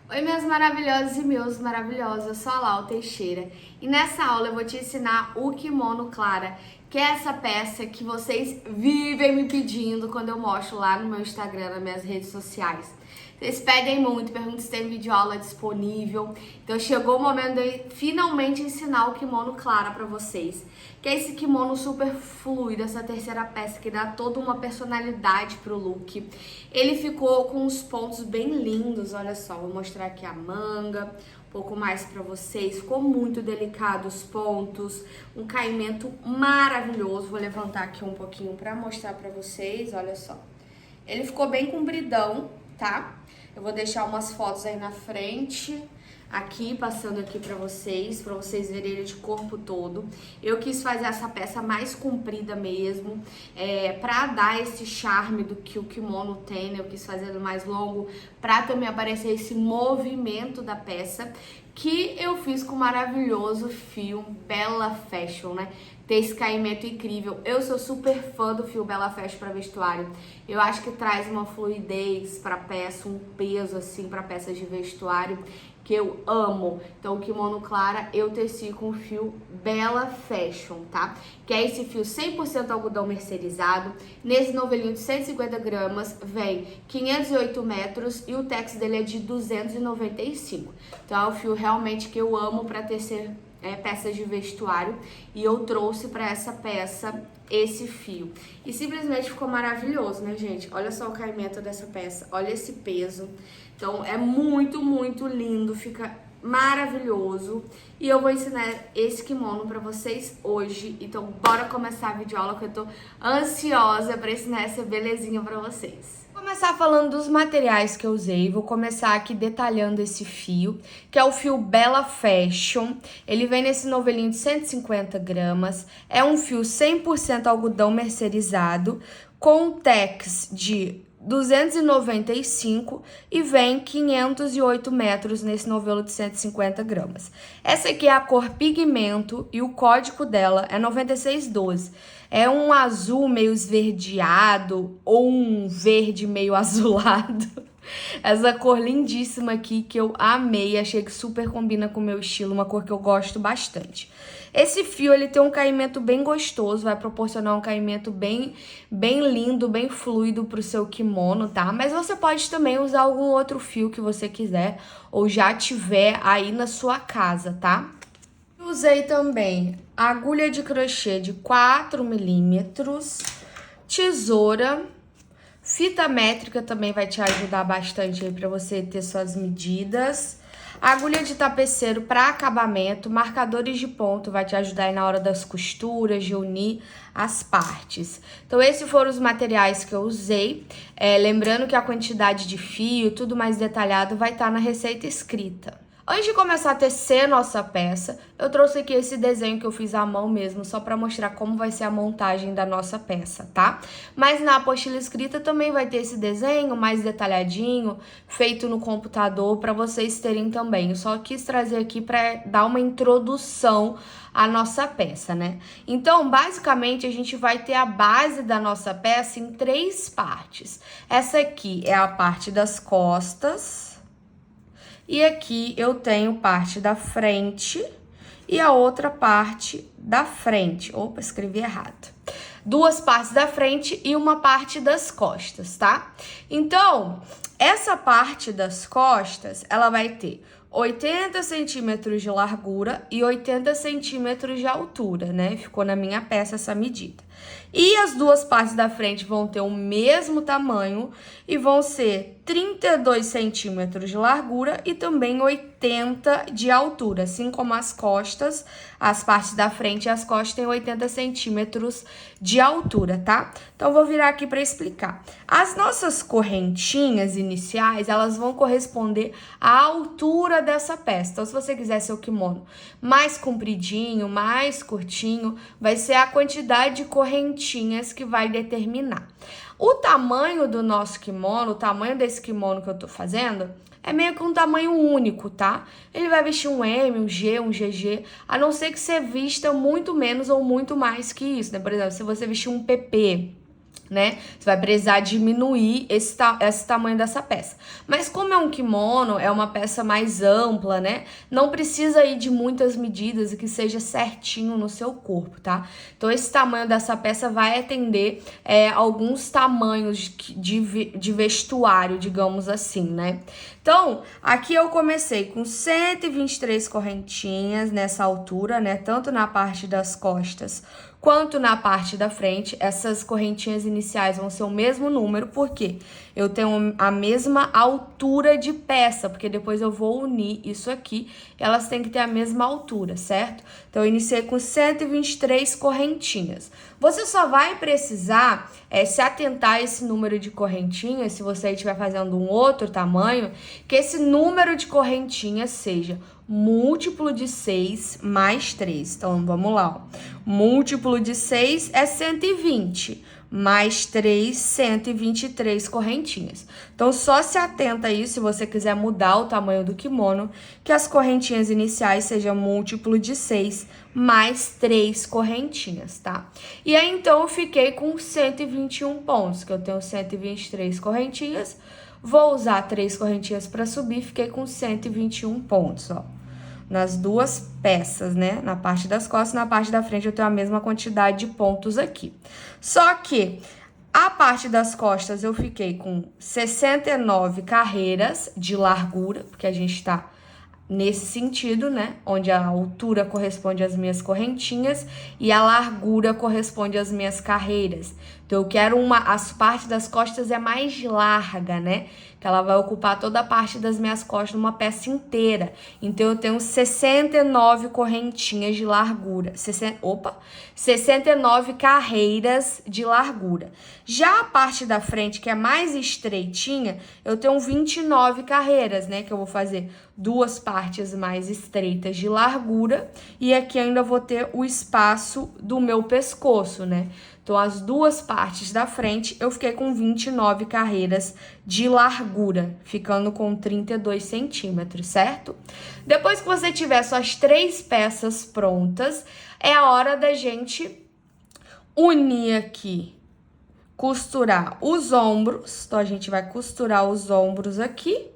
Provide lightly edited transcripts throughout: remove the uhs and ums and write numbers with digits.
Oi, meus maravilhosos e meus maravilhosos, eu sou a Lau Teixeira e nessa aula eu vou te ensinar o kimono Clara, que é essa peça que vocês vivem me pedindo quando eu mostro lá no meu Instagram, nas minhas redes sociais. Vocês pedem muito, perguntam se tem videoaula disponível. Então chegou o momento de finalmente ensinar o kimono Clara pra vocês. Que é esse kimono super fluido, essa terceira peça que dá toda uma personalidade pro look. Ele ficou com uns pontos bem lindos, olha só. Vou mostrar aqui a manga, um pouco mais pra vocês. Ficou muito delicado os pontos, um caimento maravilhoso. Vou levantar aqui um pouquinho pra mostrar pra vocês, olha só. Ele ficou bem compridão, tá? Eu vou deixar umas fotos aí na frente, aqui, passando aqui pra vocês verem ele de corpo todo. Eu quis fazer essa peça mais comprida mesmo, pra dar esse charme do que o kimono tem, né? Eu quis fazer ele mais longo, pra também aparecer esse movimento da peça, que eu fiz com o maravilhoso fio Bella Fashion, né? Ter esse caimento incrível. Eu sou super fã do fio Bella Fashion para vestuário. Eu acho que traz uma fluidez para peça, um peso assim para peças de vestuário que eu amo. Então o kimono Clara eu teci com o fio Bella Fashion, tá? Que é esse fio 100% algodão mercerizado. Nesse novelinho de 150 gramas vem 508 metros e o tex dele é de 295. Então é o fio realmente que eu amo para tecer peças de vestuário e eu trouxe para essa peça esse fio e simplesmente ficou maravilhoso, né, gente? Olha só o caimento dessa peça, olha esse peso. Então é muito, muito lindo, fica maravilhoso e eu vou ensinar esse kimono para vocês hoje. Então bora começar a videoaula que eu tô ansiosa para ensinar essa belezinha para vocês. Vou começar falando dos materiais que eu usei. Vou começar aqui detalhando esse fio, que é o fio Bella Fashion. Ele vem nesse novelinho de 150 gramas. É um fio 100% algodão mercerizado, com tex de 295 e vem 508 metros nesse novelo de 150 gramas. Essa aqui é a cor pigmento e o código dela é 9612. É um azul meio esverdeado ou um verde meio azulado. Essa cor lindíssima aqui que eu amei, achei que super combina com o meu estilo, uma cor que eu gosto bastante. Esse fio, ele tem um caimento bem gostoso, vai proporcionar um caimento bem lindo, bem fluido pro seu kimono, tá? Mas você pode também usar algum outro fio que você quiser ou já tiver aí na sua casa, tá? Usei também agulha de crochê de 4 milímetros, tesoura, fita métrica também vai te ajudar bastante aí para você ter suas medidas. Agulha de tapeceiro para acabamento, marcadores de ponto, vai te ajudar aí na hora das costuras, de unir as partes. Então esses foram os materiais que eu usei. Lembrando que a quantidade de fio, tudo mais detalhado, vai estar na receita escrita. Antes de começar a tecer nossa peça, eu trouxe aqui esse desenho que eu fiz à mão mesmo, só para mostrar como vai ser a montagem da nossa peça, tá? Mas na apostila escrita também vai ter esse desenho mais detalhadinho, feito no computador, para vocês terem também. Eu só quis trazer aqui para dar uma introdução à nossa peça, né? Então, basicamente, a gente vai ter a base da nossa peça em 3 partes. Essa aqui é a parte das costas. E aqui eu tenho parte da frente e a outra parte da frente. Opa, escrevi errado. 2 partes da frente e uma parte das costas, tá? Então, essa parte das costas, ela vai ter 80 centímetros de largura e 80 centímetros de altura, né? Ficou na minha peça essa medida. E as 2 partes da frente vão ter o mesmo tamanho e vão ser 32 centímetros de largura e também 80 de altura, assim como as costas, as partes da frente e as costas têm 80 centímetros de altura, tá? Então, eu vou virar aqui para explicar. As nossas correntinhas iniciais, elas vão corresponder à altura dessa peça. Então, se você quiser seu kimono mais compridinho, mais curtinho, vai ser a quantidade de correntinhas que vai determinar. O tamanho do nosso kimono, o tamanho desse kimono que eu tô fazendo, é meio que um tamanho único, tá? Ele vai vestir um M, um G, um GG, a não ser que você vista muito menos ou muito mais que isso, né? Por exemplo, se você vestir um PP né? Você vai precisar diminuir esse tamanho dessa peça. Mas como é um kimono, é uma peça mais ampla, né? Não precisa ir de muitas medidas e que seja certinho no seu corpo, tá? Então, esse tamanho dessa peça vai atender alguns tamanhos de vestuário, digamos assim, né? Então, aqui eu comecei com 123 correntinhas nessa altura, né? Tanto na parte das costas quanto na parte da frente. Essas correntinhas iniciais vão ser o mesmo número, porque eu tenho a mesma altura de peça, porque depois eu vou unir isso aqui, elas têm que ter a mesma altura, certo? Então, eu iniciei com 123 correntinhas. Você só vai precisar se atentar a esse número de correntinhas, se você estiver fazendo um outro tamanho, que esse número de correntinhas seja múltiplo de 6 mais 3. Então, vamos lá, ó. Múltiplo de 6 é 120, mais 3, 123 correntinhas. Então, só se atenta aí, se você quiser mudar o tamanho do kimono, que as correntinhas iniciais sejam múltiplo de 6 mais 3 correntinhas, tá? E aí, então, eu fiquei com 121 pontos, que eu tenho 123 correntinhas, vou usar 3 correntinhas para subir, fiquei com 121 pontos, ó. Nas duas peças, né? Na parte das costas e na parte da frente eu tenho a mesma quantidade de pontos aqui. Só que a parte das costas eu fiquei com 69 carreiras de largura, porque a gente tá nesse sentido, né? Onde a altura corresponde às minhas correntinhas e a largura corresponde às minhas carreiras. Então, eu quero as partes das costas é mais larga, né? Que ela vai ocupar toda a parte das minhas costas numa peça inteira. Então, eu tenho 69 correntinhas de largura. 69 carreiras de largura. Já a parte da frente, que é mais estreitinha, eu tenho 29 carreiras, né? Que eu vou fazer duas partes mais estreitas de largura. E aqui ainda vou ter o espaço do meu pescoço, né? Então, as duas partes da frente, eu fiquei com 29 carreiras de largura, ficando com 32 centímetros, certo? Depois que você tiver suas 3 peças prontas, é a hora da gente unir aqui, costurar os ombros. Então, a gente vai costurar os ombros aqui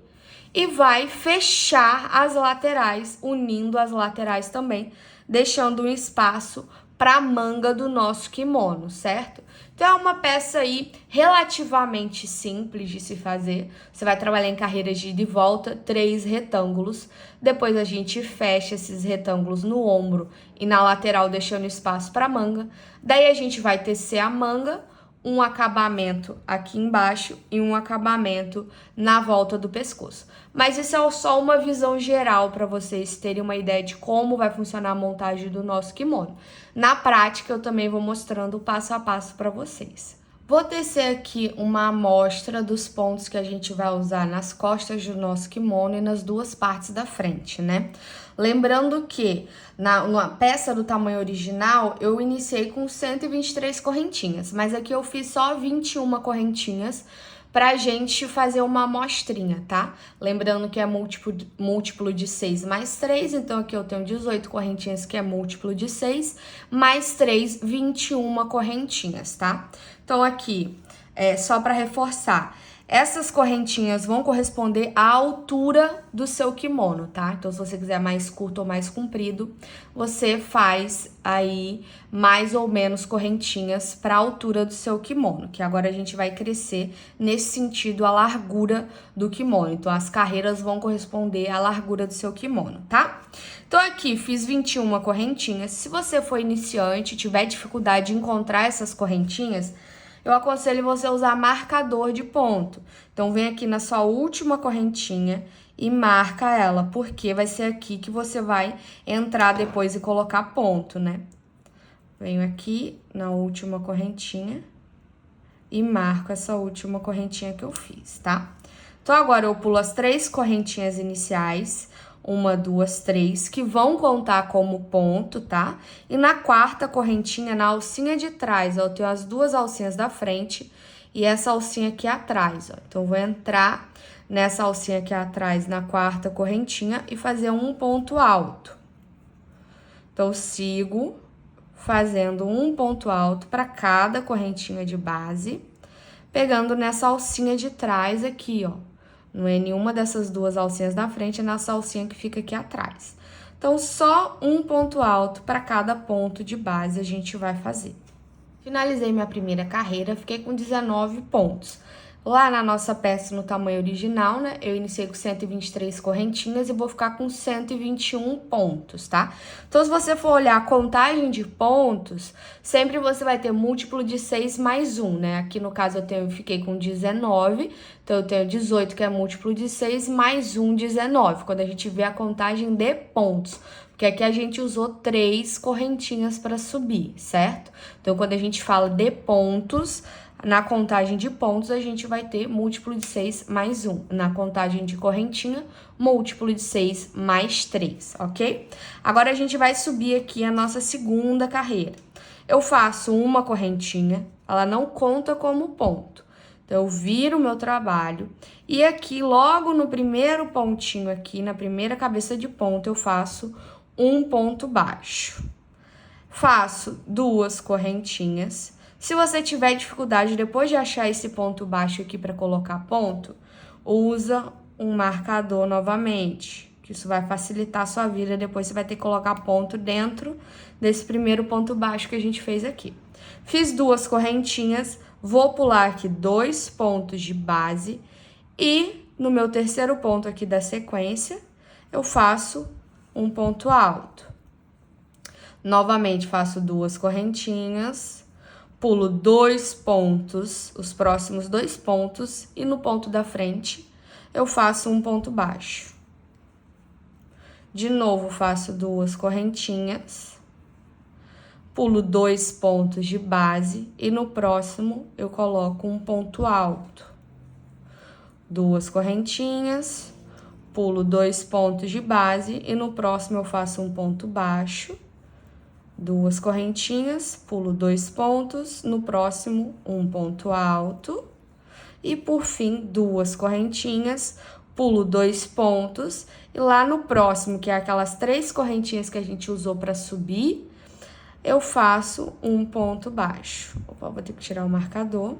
e vai fechar as laterais, unindo as laterais também, deixando um espaço para a manga do nosso kimono, certo? Então, é uma peça aí relativamente simples de se fazer. Você vai trabalhar em carreiras de ida e volta, 3 retângulos. Depois, a gente fecha esses retângulos no ombro e na lateral, deixando espaço para a manga. Daí, a gente vai tecer a manga, um acabamento aqui embaixo e um acabamento na volta do pescoço. Mas isso é só uma visão geral para vocês terem uma ideia de como vai funcionar a montagem do nosso kimono. Na prática, eu também vou mostrando passo a passo para vocês. Vou tecer aqui uma amostra dos pontos que a gente vai usar nas costas do nosso kimono e nas duas partes da frente, né? Lembrando que na peça do tamanho original, eu iniciei com 123 correntinhas, mas aqui eu fiz só 21 correntinhas pra gente fazer uma amostrinha, tá? Lembrando que é múltiplo de 6 mais 3, então aqui eu tenho 18 correntinhas, que é múltiplo de 6, mais 3, 21 correntinhas, tá? Então, aqui, só para reforçar, essas correntinhas vão corresponder à altura do seu kimono, tá? Então, se você quiser mais curto ou mais comprido, você faz aí mais ou menos correntinhas para a altura do seu kimono, que agora a gente vai crescer nesse sentido a largura do kimono. Então, as carreiras vão corresponder à largura do seu kimono, tá? Então, aqui fiz 21 correntinhas. Se você for iniciante e tiver dificuldade de encontrar essas correntinhas, eu aconselho você a usar marcador de ponto. Então, vem aqui na sua última correntinha e marca ela, porque vai ser aqui que você vai entrar depois e colocar ponto, né? Venho aqui na última correntinha e marco essa última correntinha que eu fiz, tá? Então, agora eu pulo as 3 correntinhas iniciais, 1, 2, 3, que vão contar como ponto, tá? E na quarta correntinha, na alcinha de trás, ó, eu tenho as 2 alcinhas da frente e essa alcinha aqui atrás, ó. Então, eu vou entrar nessa alcinha aqui atrás, na quarta correntinha, e fazer um ponto alto. Então, sigo, fazendo um ponto alto para cada correntinha de base, pegando nessa alcinha de trás aqui, ó. Não é nenhuma dessas duas alcinhas da frente, é nessa alcinha que fica aqui atrás. Então, só um ponto alto para cada ponto de base a gente vai fazer. Finalizei minha primeira carreira, fiquei com 19 pontos. Lá na nossa peça, no tamanho original, né, eu iniciei com 123 correntinhas e vou ficar com 121 pontos, tá? Então, se você for olhar a contagem de pontos, sempre você vai ter múltiplo de 6 mais 1, né? Aqui, no caso, fiquei com 19, então eu tenho 18, que é múltiplo de 6, mais 1, 19, quando a gente vê a contagem de pontos. Porque aqui a gente usou 3 correntinhas para subir, certo? Então, quando a gente fala de pontos, na contagem de pontos, a gente vai ter múltiplo de 6 mais 1. Na contagem de correntinha, múltiplo de 6 mais 3, ok? Agora, a gente vai subir aqui a nossa segunda carreira. Eu faço uma correntinha, ela não conta como ponto. Então, eu viro o meu trabalho e aqui, logo no primeiro pontinho aqui, na primeira cabeça de ponto, eu faço um ponto baixo. Faço 2 correntinhas. Se você tiver dificuldade depois de achar esse ponto baixo aqui para colocar ponto, usa um marcador novamente, que isso vai facilitar a sua vida. Depois você vai ter que colocar ponto dentro desse primeiro ponto baixo que a gente fez aqui. Fiz 2 correntinhas, vou pular aqui 2 pontos de base e no meu terceiro ponto aqui da sequência, eu faço um ponto alto. Novamente, faço 2 correntinhas, pulo 2 pontos, os próximos 2 pontos, e no ponto da frente, eu faço um ponto baixo. De novo, faço 2 correntinhas, pulo 2 pontos de base, e no próximo, eu coloco um ponto alto. 2 correntinhas, pulo 2 pontos de base, e no próximo, eu faço um ponto baixo. 2 correntinhas, pulo 2 pontos, no próximo, um ponto alto. E, por fim, 2 correntinhas, pulo 2 pontos. E lá no próximo, que é aquelas 3 correntinhas que a gente usou para subir, eu faço um ponto baixo. Opa, vou ter que tirar o marcador.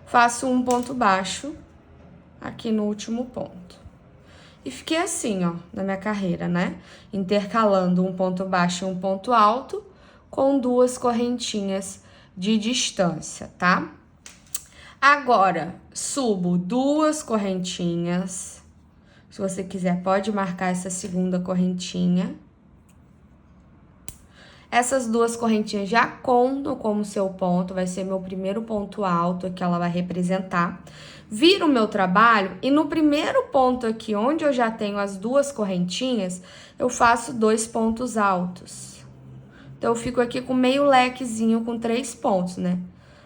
Faço um ponto baixo aqui no último ponto. E fiquei assim, ó, na minha carreira, né? Intercalando um ponto baixo e um ponto alto com 2 correntinhas de distância, tá? Agora, subo 2 correntinhas. Se você quiser, pode marcar essa segunda correntinha. Essas 2 correntinhas já contam como seu ponto, vai ser meu primeiro ponto alto que ela vai representar. Viro o meu trabalho e no primeiro ponto aqui, onde eu já tenho as 2 correntinhas, eu faço 2 pontos altos. Então, eu fico aqui com meio lequezinho com 3 pontos, né?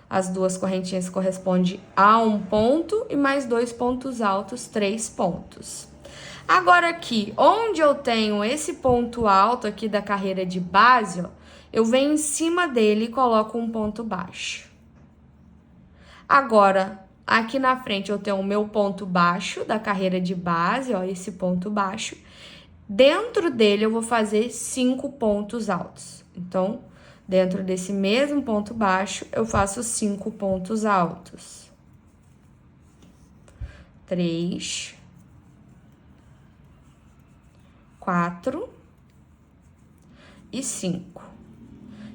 As 2 correntinhas correspondem a um ponto e mais 2 pontos altos, 3 pontos. Agora aqui, onde eu tenho esse ponto alto aqui da carreira de base, ó, eu venho em cima dele e coloco um ponto baixo. Agora, aqui na frente eu tenho o meu ponto baixo da carreira de base, ó, esse ponto baixo. Dentro dele eu vou fazer 5 pontos altos. Então, dentro desse mesmo ponto baixo, eu faço 5 pontos altos. 3, 4 e 5.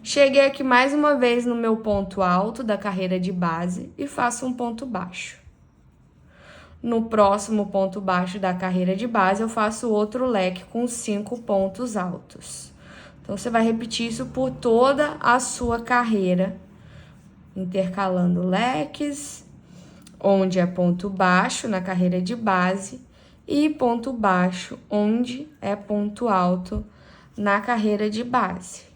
Cheguei aqui mais uma vez no meu ponto alto da carreira de base e faço um ponto baixo. No próximo ponto baixo da carreira de base, eu faço outro leque com 5 pontos altos. Então, você vai repetir isso por toda a sua carreira, intercalando leques, onde é ponto baixo na carreira de base, e ponto baixo, onde é ponto alto na carreira de base.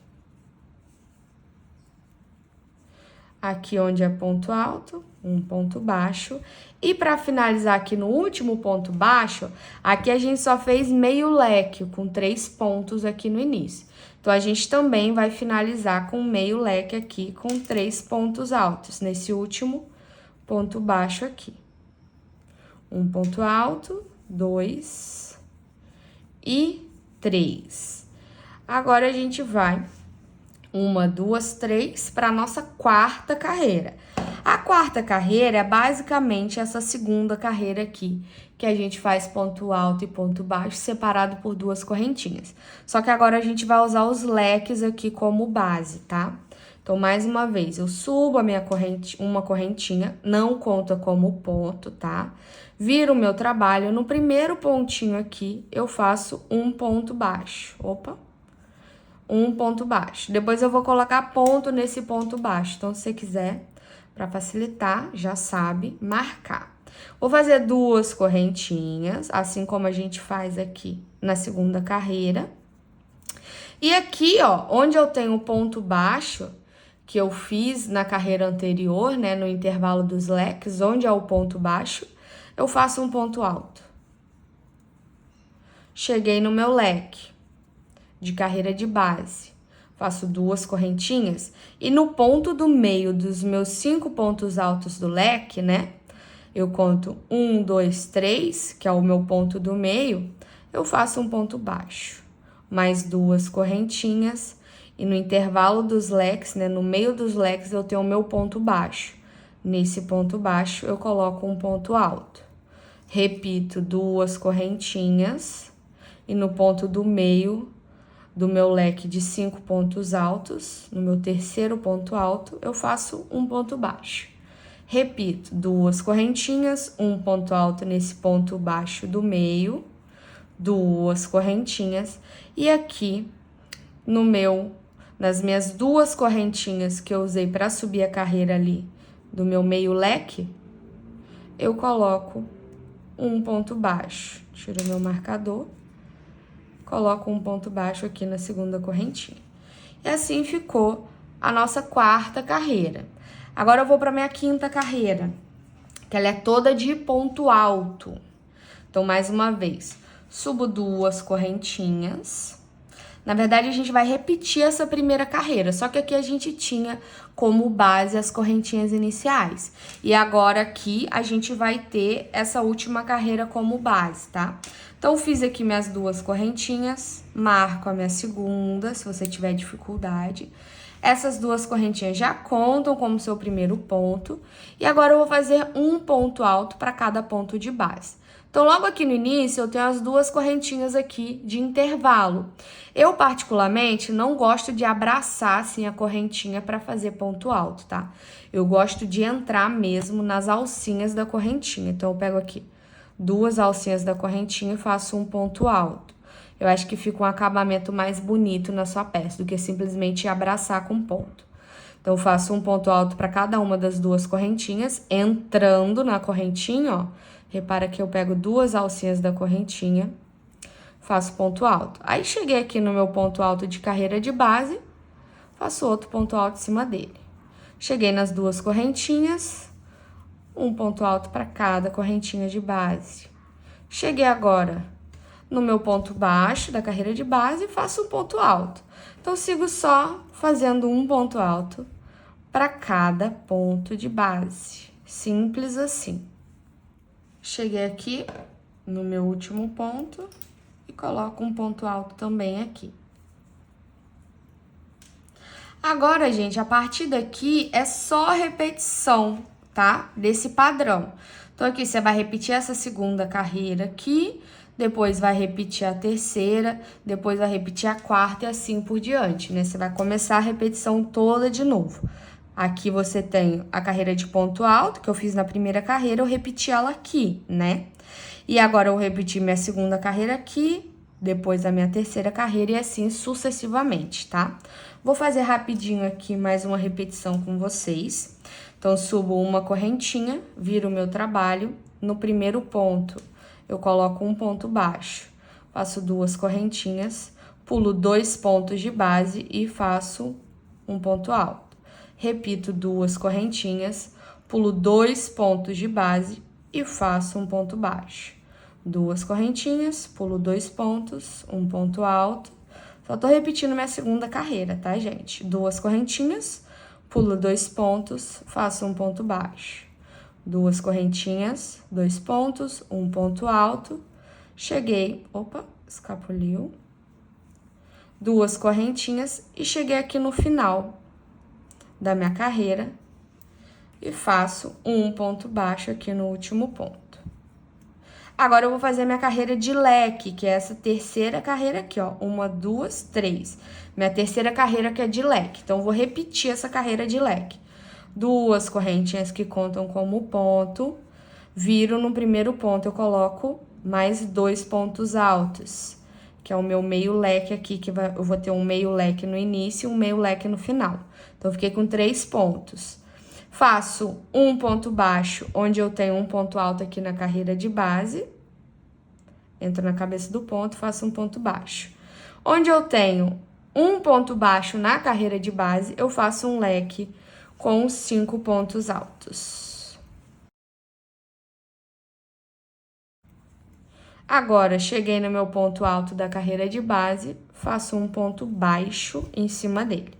Aqui onde é ponto alto, um ponto baixo. E para finalizar aqui no último ponto baixo, aqui a gente só fez meio leque, com 3 pontos aqui no início. Então, a gente também vai finalizar com meio leque aqui, com 3 pontos altos, nesse último ponto baixo aqui. Um ponto alto, 2 e 3. Agora, a gente vai Uma, duas, três, para nossa quarta carreira. A quarta carreira é basicamente essa segunda carreira aqui, que a gente faz ponto alto e ponto baixo, separado por duas correntinhas. Só que agora a gente vai usar os leques aqui como base, tá? Então, mais uma vez, eu subo a minha uma correntinha, não conta como ponto, tá? Viro o meu trabalho, no primeiro pontinho aqui, eu faço um ponto baixo. Opa! Um ponto baixo. Depois eu vou colocar ponto nesse ponto baixo. Então, se você quiser, para facilitar, já sabe marcar. Vou fazer duas correntinhas, assim como a gente faz aqui na segunda carreira. E aqui, ó, onde eu tenho o ponto baixo, que eu fiz na carreira anterior, né, no intervalo dos leques, onde é o ponto baixo, eu faço um ponto alto. Cheguei no meu leque de carreira de base, faço duas correntinhas e no ponto do meio dos meus 5 pontos altos do leque, né, eu conto 1, 2, 3, que é o meu ponto do meio, eu faço um ponto baixo, mais duas correntinhas e no intervalo dos leques, né, no meio dos leques eu tenho o meu ponto baixo. Nesse ponto baixo eu coloco um ponto alto. Repito duas correntinhas e no ponto do meio do meu leque de 5 pontos altos, no meu terceiro ponto alto, eu faço um ponto baixo. Repito, duas correntinhas, um ponto alto nesse ponto baixo do meio, duas correntinhas, e aqui nas minhas duas correntinhas que eu usei para subir a carreira ali do meu meio leque, eu coloco um ponto baixo. Tiro o meu marcador. Coloco um ponto baixo aqui na segunda correntinha. E assim ficou a nossa quarta carreira. Agora eu vou para minha quinta carreira, que ela é toda de ponto alto. Então, mais uma vez, subo duas correntinhas. Na verdade, a gente vai repetir essa primeira carreira, só que aqui a gente tinha como base as correntinhas iniciais. E agora aqui a gente vai ter essa última carreira como base, tá? Então, fiz aqui minhas duas correntinhas, marco a minha segunda, se você tiver dificuldade. Essas duas correntinhas já contam como seu primeiro ponto. E agora eu vou fazer um ponto alto para cada ponto de base. Então, logo aqui no início, eu tenho as duas correntinhas aqui de intervalo. Eu, particularmente, não gosto de abraçar, assim, a correntinha para fazer ponto alto, tá? Eu gosto de entrar mesmo nas alcinhas da correntinha. Então, eu pego aqui duas alcinhas da correntinha e faço um ponto alto. Eu acho que fica um acabamento mais bonito na sua peça do que simplesmente abraçar com ponto. Então, eu faço um ponto alto para cada uma das duas correntinhas, entrando na correntinha, ó. Repara que eu pego duas alcinhas da correntinha, faço ponto alto. Aí, cheguei aqui no meu ponto alto de carreira de base, faço outro ponto alto em cima dele. Cheguei nas duas correntinhas, um ponto alto para cada correntinha de base. Cheguei agora no meu ponto baixo da carreira de base e faço um ponto alto. Então, sigo só fazendo um ponto alto para cada ponto de base. Simples assim. Cheguei aqui no meu último ponto e coloco um ponto alto também aqui. Agora, gente, a partir daqui é só repetição, tá? Desse padrão. Então, aqui você vai repetir essa segunda carreira aqui, depois vai repetir a terceira, depois vai repetir a quarta e assim por diante, né? Você vai começar a repetição toda de novo. Aqui você tem a carreira de ponto alto, que eu fiz na primeira carreira, eu repeti ela aqui, né? E agora eu repeti minha segunda carreira aqui, depois a minha terceira carreira e assim sucessivamente, tá? Vou fazer rapidinho aqui mais uma repetição com vocês. Então, subo uma correntinha, viro o meu trabalho. No primeiro ponto, eu coloco um ponto baixo, faço duas correntinhas, pulo 2 pontos de base e faço um ponto alto. Repito duas correntinhas, pulo 2 pontos de base e faço um ponto baixo. Duas correntinhas, pulo 2 pontos, um ponto alto. Só tô repetindo minha segunda carreira, tá, gente? Duas correntinhas, pulo 2 pontos, faço um ponto baixo. Duas correntinhas, 2 pontos, um ponto alto. Cheguei, opa, escapuliu. 2 correntinhas e cheguei aqui no final da minha carreira e faço um ponto baixo aqui no último ponto. Agora eu vou fazer a minha carreira de leque, que é essa terceira carreira aqui, ó. 1, 2, 3. Minha terceira carreira que é de leque. Então, eu vou repetir essa carreira de leque. 2 correntinhas que contam como ponto. Viro no primeiro ponto, eu coloco mais 2 pontos altos, que é o meu meio leque aqui, que eu vou ter um meio leque no início e um meio leque no final. Então, eu fiquei com 3 pontos. Faço um ponto baixo, onde eu tenho um ponto alto aqui na carreira de base. Entro na cabeça do ponto, faço um ponto baixo. Onde eu tenho um ponto baixo na carreira de base, eu faço um leque com 5 pontos altos. Agora, cheguei no meu ponto alto da carreira de base, faço um ponto baixo em cima dele.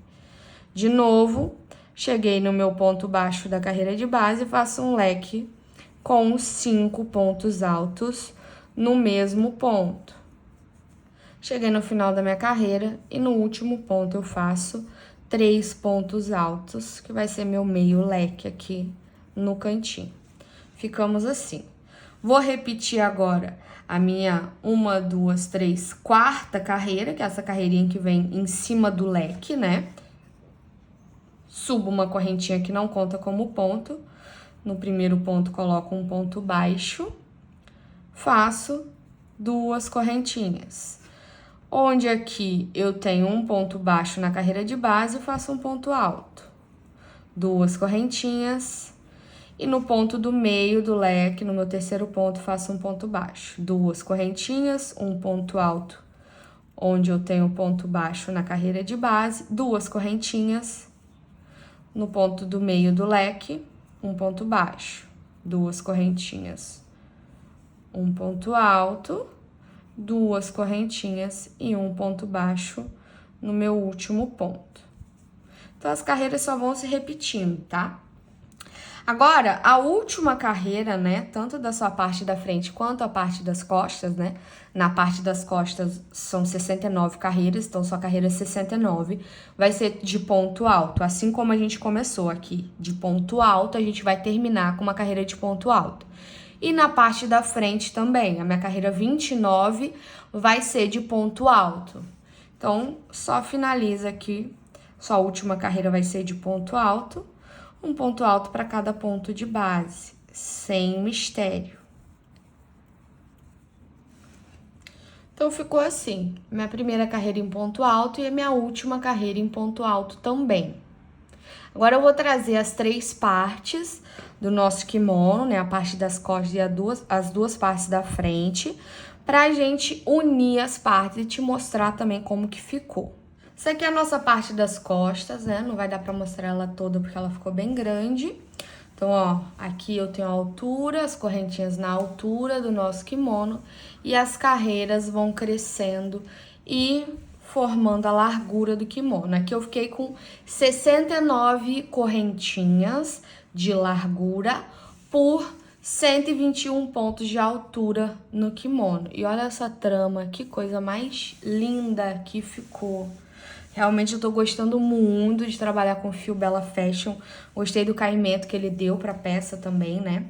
De novo, cheguei no meu ponto baixo da carreira de base, faço um leque com 5 pontos altos no mesmo ponto. Cheguei no final da minha carreira e no último ponto eu faço 3 pontos altos, que vai ser meu meio leque aqui no cantinho. Ficamos assim. Vou repetir agora a minha 1, 2, 3, quarta carreira, que é essa carreirinha que vem em cima do leque, né? Subo uma correntinha que não conta como ponto. No primeiro ponto, coloco um ponto baixo. Faço 2 correntinhas. Onde aqui eu tenho um ponto baixo na carreira de base, faço um ponto alto. 2 correntinhas. E no ponto do meio do leque, no meu terceiro ponto, faço um ponto baixo. 2 correntinhas, um ponto alto, onde eu tenho ponto baixo na carreira de base, 2 correntinhas. No ponto do meio do leque, um ponto baixo, 2 correntinhas, um ponto alto, 2 correntinhas e um ponto baixo no meu último ponto. Então, as carreiras só vão se repetindo, tá? Agora, a última carreira, né, tanto da sua parte da frente quanto a parte das costas, né? Na parte das costas são 69 carreiras, então sua carreira 69 vai ser de ponto alto. Assim como a gente começou aqui de ponto alto, a gente vai terminar com uma carreira de ponto alto. E na parte da frente também, a minha carreira 29 vai ser de ponto alto. Então, só finaliza aqui, sua última carreira vai ser de ponto alto. Um ponto alto para cada ponto de base, sem mistério. Então, ficou assim, minha primeira carreira em ponto alto e a minha última carreira em ponto alto também. Agora, eu vou trazer as 3 partes do nosso kimono, né? A parte das costas e as duas partes da frente, pra gente unir as partes e te mostrar também como que ficou. Essa aqui é a nossa parte das costas, né? Não vai dar pra mostrar ela toda porque ela ficou bem grande. Então, ó, aqui eu tenho a altura, as correntinhas na altura do nosso kimono e as carreiras vão crescendo e formando a largura do kimono. Aqui eu fiquei com 69 correntinhas de largura por 121 pontos de altura no kimono. E olha essa trama, que coisa mais linda que ficou. Realmente eu tô gostando muito de trabalhar com fio Bella Fashion. Gostei do caimento que ele deu pra peça também, né?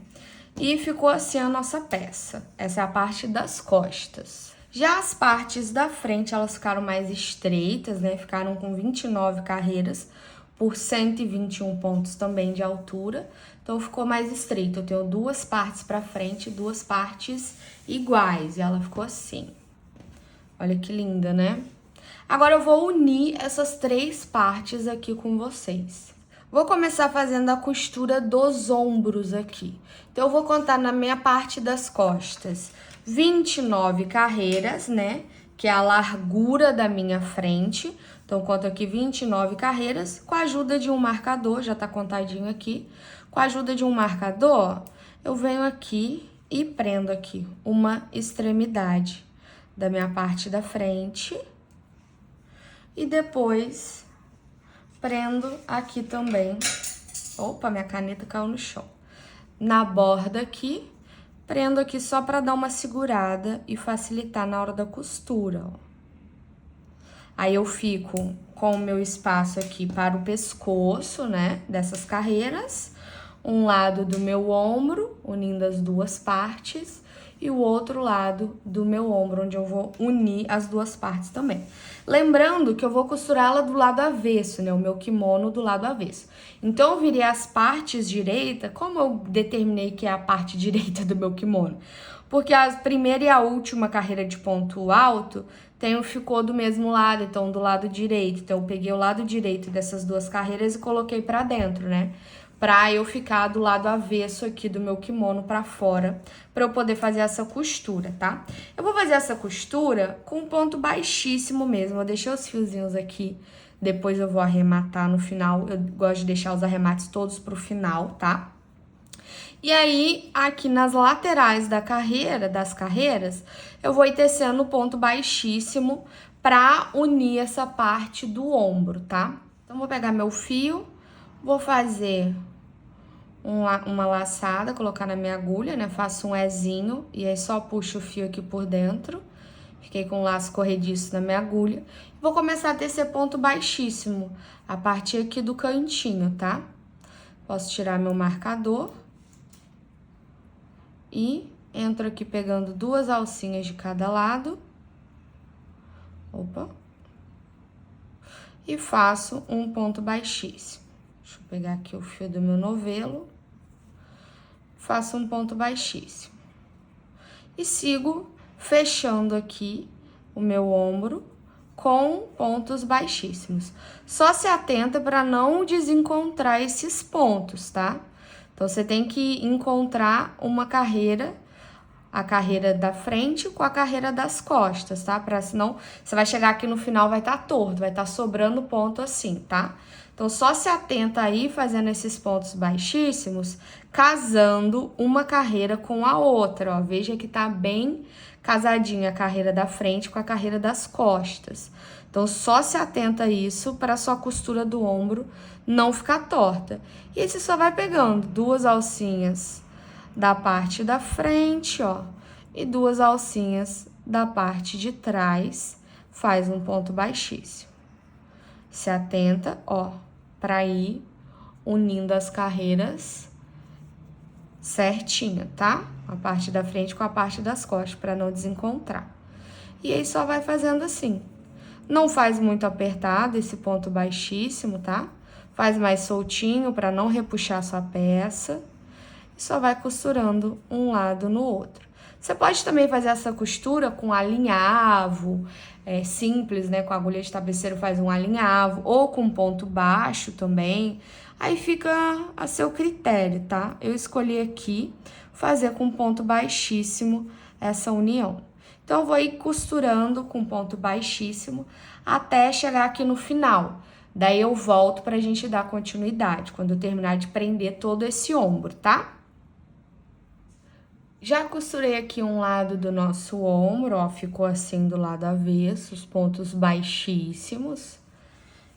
E ficou assim a nossa peça. Essa é a parte das costas. Já as partes da frente, elas ficaram mais estreitas, né? Ficaram com 29 carreiras por 121 pontos também de altura. Então, ficou mais estreito. Eu tenho 2 partes pra frente e 2 partes iguais. E ela ficou assim. Olha que linda, né? Agora eu vou unir essas 3 partes aqui com vocês. Vou começar fazendo a costura dos ombros aqui. Então, eu vou contar na minha parte das costas 29 carreiras, né? Que é a largura da minha frente. Então, conto aqui 29 carreiras com a ajuda de um marcador, já tá contadinho aqui. Com a ajuda de um marcador, eu venho aqui e prendo aqui uma extremidade da minha parte da frente. E depois, prendo aqui também. Opa, minha caneta caiu no chão. Na borda aqui, prendo aqui só pra dar uma segurada e facilitar na hora da costura, ó. Aí eu fico com o meu espaço aqui para o pescoço, né, dessas carreiras, um lado do meu ombro, unindo as duas partes, e o outro lado do meu ombro, onde eu vou unir as duas partes também. Lembrando que eu vou costurá-la do lado avesso, né, o meu kimono do lado avesso. Então, eu virei as partes direita, como eu determinei que é a parte direita do meu kimono? Porque a primeira e a última carreira de ponto alto ficou do mesmo lado, então do lado direito. Então, eu peguei o lado direito dessas duas carreiras e coloquei pra dentro, né? Pra eu ficar do lado avesso aqui do meu kimono pra fora, pra eu poder fazer essa costura, tá? Eu vou fazer essa costura com um ponto baixíssimo mesmo. Eu deixei os fiozinhos aqui, depois eu vou arrematar no final. Eu gosto de deixar os arremates todos pro final, tá? E aí, aqui nas laterais das carreiras, eu vou ir tecendo ponto baixíssimo pra unir essa parte do ombro, tá? Então, vou pegar meu fio, vou fazer uma laçada, colocar na minha agulha, né? Faço um Ezinho e aí só puxo o fio aqui por dentro. Fiquei com um laço corrediço na minha agulha. Vou começar a tecer ponto baixíssimo, a partir aqui do cantinho, tá? Posso tirar meu marcador. E entro aqui pegando duas alcinhas de cada lado. Opa. E faço um ponto baixíssimo. Deixa eu pegar aqui o fio do meu novelo. Faço um ponto baixíssimo. E sigo fechando aqui o meu ombro com pontos baixíssimos. Só se atenta para não desencontrar esses pontos, tá? Então, você tem que encontrar uma carreira, a carreira da frente com a carreira das costas, tá? Pra senão, você vai chegar aqui no final, vai estar torto, vai estar sobrando ponto assim, tá? Então, só se atenta aí, fazendo esses pontos baixíssimos, casando uma carreira com a outra, ó. Veja que tá bem casadinha a carreira da frente com a carreira das costas. Então, só se atenta a isso para sua costura do ombro não ficar torta. E aí, você só vai pegando duas alcinhas da parte da frente, ó, e duas alcinhas da parte de trás, faz um ponto baixíssimo. Se atenta, ó, para ir unindo as carreiras certinho, tá? A parte da frente com a parte das costas, para não desencontrar. E aí, só vai fazendo assim. Não faz muito apertado esse ponto baixíssimo, tá? Faz mais soltinho para não repuxar sua peça. E só vai costurando um lado no outro. Você pode também fazer essa costura com alinhavo, simples, né? Com agulha de tapeceiro faz um alinhavo, ou com ponto baixo também. Aí fica a seu critério, tá? Eu escolhi aqui fazer com ponto baixíssimo essa união. Então, eu vou ir costurando com ponto baixíssimo até chegar aqui no final. Daí, eu volto pra gente dar continuidade, quando eu terminar de prender todo esse ombro, tá? Já costurei aqui um lado do nosso ombro, ó, ficou assim do lado avesso, os pontos baixíssimos.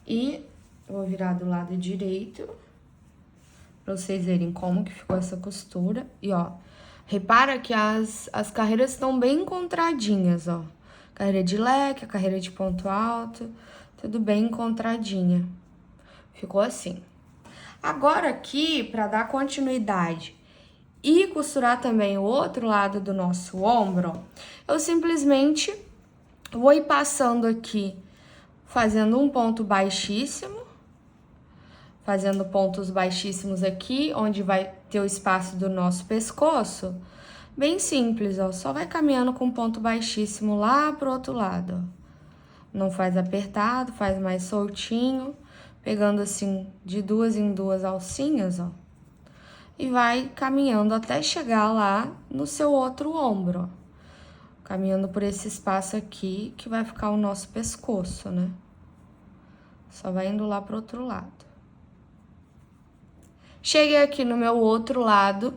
E vou virar do lado direito, pra vocês verem como que ficou essa costura. E, ó, repara que as carreiras estão bem encontradinhas, ó. Carreira de leque, a carreira de ponto alto, tudo bem encontradinha. Ficou assim. Agora aqui, pra dar continuidade e costurar também o outro lado do nosso ombro, eu simplesmente vou ir passando aqui, fazendo um ponto baixíssimo, fazendo pontos baixíssimos aqui, onde vai ter o espaço do nosso pescoço, bem simples, ó, só vai caminhando com ponto baixíssimo lá pro outro lado, ó. Não faz apertado, faz mais soltinho, pegando assim de duas em duas alcinhas, ó. E vai caminhando até chegar lá no seu outro ombro, ó. Caminhando por esse espaço aqui, que vai ficar o nosso pescoço, né? Só vai indo lá pro outro lado. Cheguei aqui no meu outro lado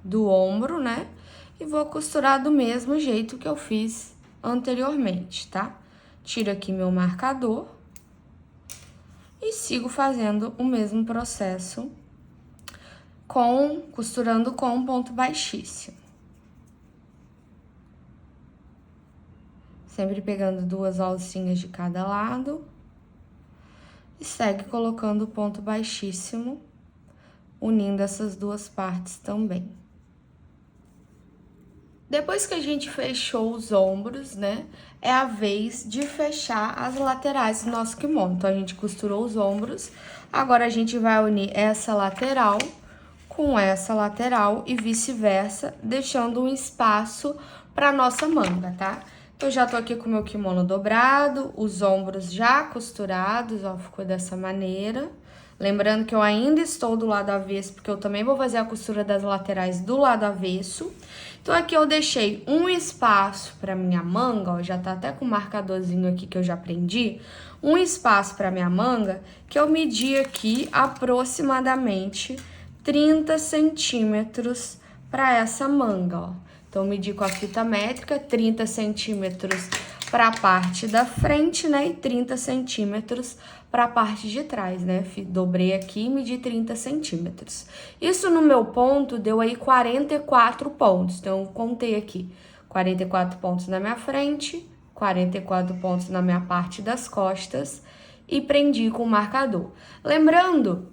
do ombro, né? E vou costurar do mesmo jeito que eu fiz anteriormente, tá? Tiro aqui meu marcador e sigo fazendo o mesmo processo costurando com um ponto baixíssimo. Sempre pegando 2 alcinhas de cada lado. E segue colocando o ponto baixíssimo, unindo essas 2 partes também. Depois que a gente fechou os ombros, né, é a vez de fechar as laterais do nosso kimono. Então, a gente costurou os ombros, agora a gente vai unir essa lateral com essa lateral e vice-versa, deixando um espaço para nossa manga, tá? Então, já tô aqui com o meu kimono dobrado, os ombros já costurados, ó, ficou dessa maneira. Lembrando que eu ainda estou do lado avesso, porque eu também vou fazer a costura das laterais do lado avesso. Então, aqui eu deixei um espaço para minha manga, ó, já tá até com um marcadorzinho aqui que eu já prendi. Um espaço para minha manga, que eu medi aqui aproximadamente 30 centímetros para essa manga, ó. Então, eu medi com a fita métrica 30 centímetros para a parte da frente, né? E 30 centímetros para a parte de trás, né? Dobrei aqui e medi 30 centímetros. Isso no meu ponto deu aí 44 pontos. Então, eu contei aqui 44 pontos na minha frente, 44 pontos na minha parte das costas e prendi com o marcador. Lembrando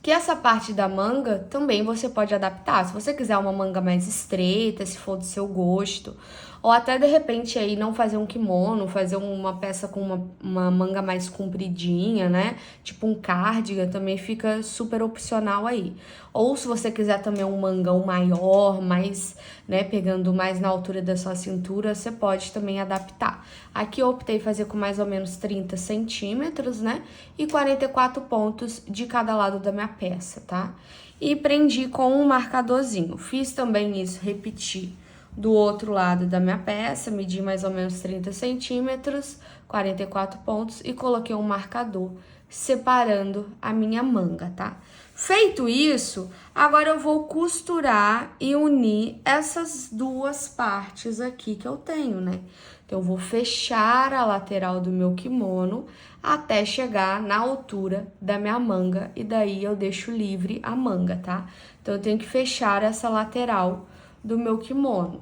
que essa parte da manga também você pode adaptar. Se você quiser uma manga mais estreita, se for do seu gosto, ou até de repente aí não fazer um kimono, fazer uma peça com uma manga mais compridinha, né? Tipo um cardigan, também fica super opcional aí. Ou se você quiser também um mangão maior, mais, né, pegando mais na altura da sua cintura, você pode também adaptar. Aqui eu optei fazer com mais ou menos 30 centímetros, né? E 44 pontos de cada lado da minha peça, tá? E prendi com um marcadorzinho. Fiz também isso, repeti do outro lado da minha peça, medi mais ou menos 30 centímetros, 44 pontos e coloquei um marcador separando a minha manga, tá? Feito isso, agora eu vou costurar e unir essas 2 partes aqui que eu tenho, né? Então, eu vou fechar a lateral do meu kimono até chegar na altura da minha manga e daí eu deixo livre a manga, tá? Então, eu tenho que fechar essa lateral do meu kimono.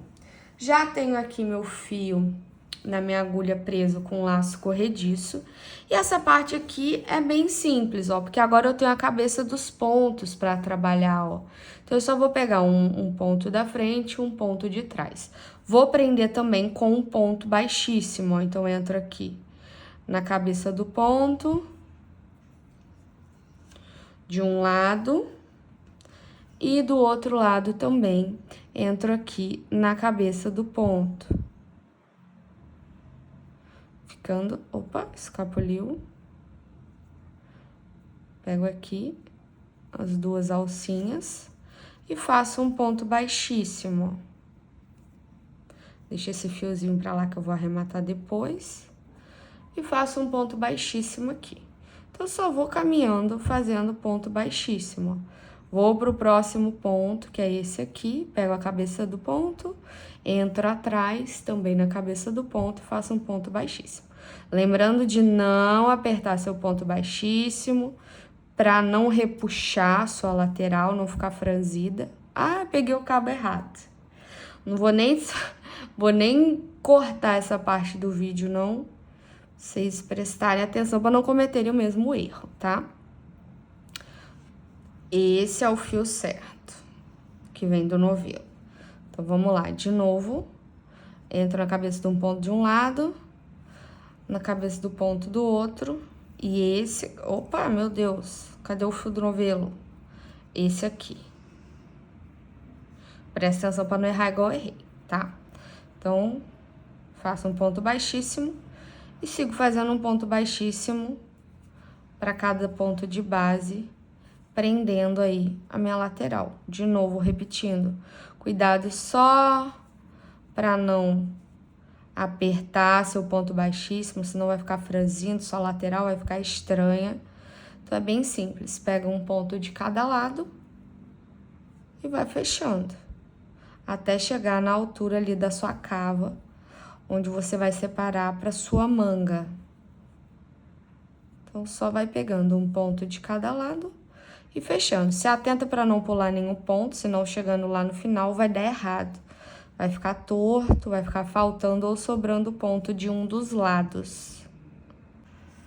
Já tenho aqui meu fio na minha agulha preso com laço corrediço. E essa parte aqui é bem simples, ó, porque agora eu tenho a cabeça dos pontos para trabalhar, ó. Então, eu só vou pegar um ponto da frente e um ponto de trás. Vou prender também com um ponto baixíssimo, ó. Então, eu entro aqui na cabeça do ponto, de um lado, e do outro lado também, entro aqui na cabeça do ponto. Ficando, opa, escapuliu. Pego aqui as 2 alcinhas e faço um ponto baixíssimo. Deixa esse fiozinho pra lá que eu vou arrematar depois. E faço um ponto baixíssimo aqui. Então, eu só vou caminhando, fazendo ponto baixíssimo. Vou pro próximo ponto, que é esse aqui, pego a cabeça do ponto, entro atrás, também na cabeça do ponto, e faço um ponto baixíssimo. Lembrando de não apertar seu ponto baixíssimo, para não repuxar sua lateral, não ficar franzida. Ah, peguei o cabo errado. Não vou nem cortar essa parte do vídeo, não. Vocês prestarem atenção para não cometerem o mesmo erro, tá? Esse é o fio certo, que vem do novelo. Então, vamos lá, de novo. Entro na cabeça de um ponto de um lado, na cabeça do ponto do outro. E esse... Opa, meu Deus, cadê o fio do novelo? Esse aqui. Presta atenção para não errar igual eu errei, tá? Então, faço um ponto baixíssimo e sigo fazendo um ponto baixíssimo para cada ponto de base, prendendo aí a minha lateral. De novo, repetindo. Cuidado só para não apertar seu ponto baixíssimo, senão vai ficar franzindo, sua lateral vai ficar estranha. Então, é bem simples. Pega um ponto de cada lado e vai fechando. Até chegar na altura ali da sua cava, onde você vai separar para sua manga. Então, só vai pegando um ponto de cada lado e fechando. Se atenta para não pular nenhum ponto, senão chegando lá no final vai dar errado. vai ficar torto, vai ficar faltando ou sobrando ponto de um dos lados.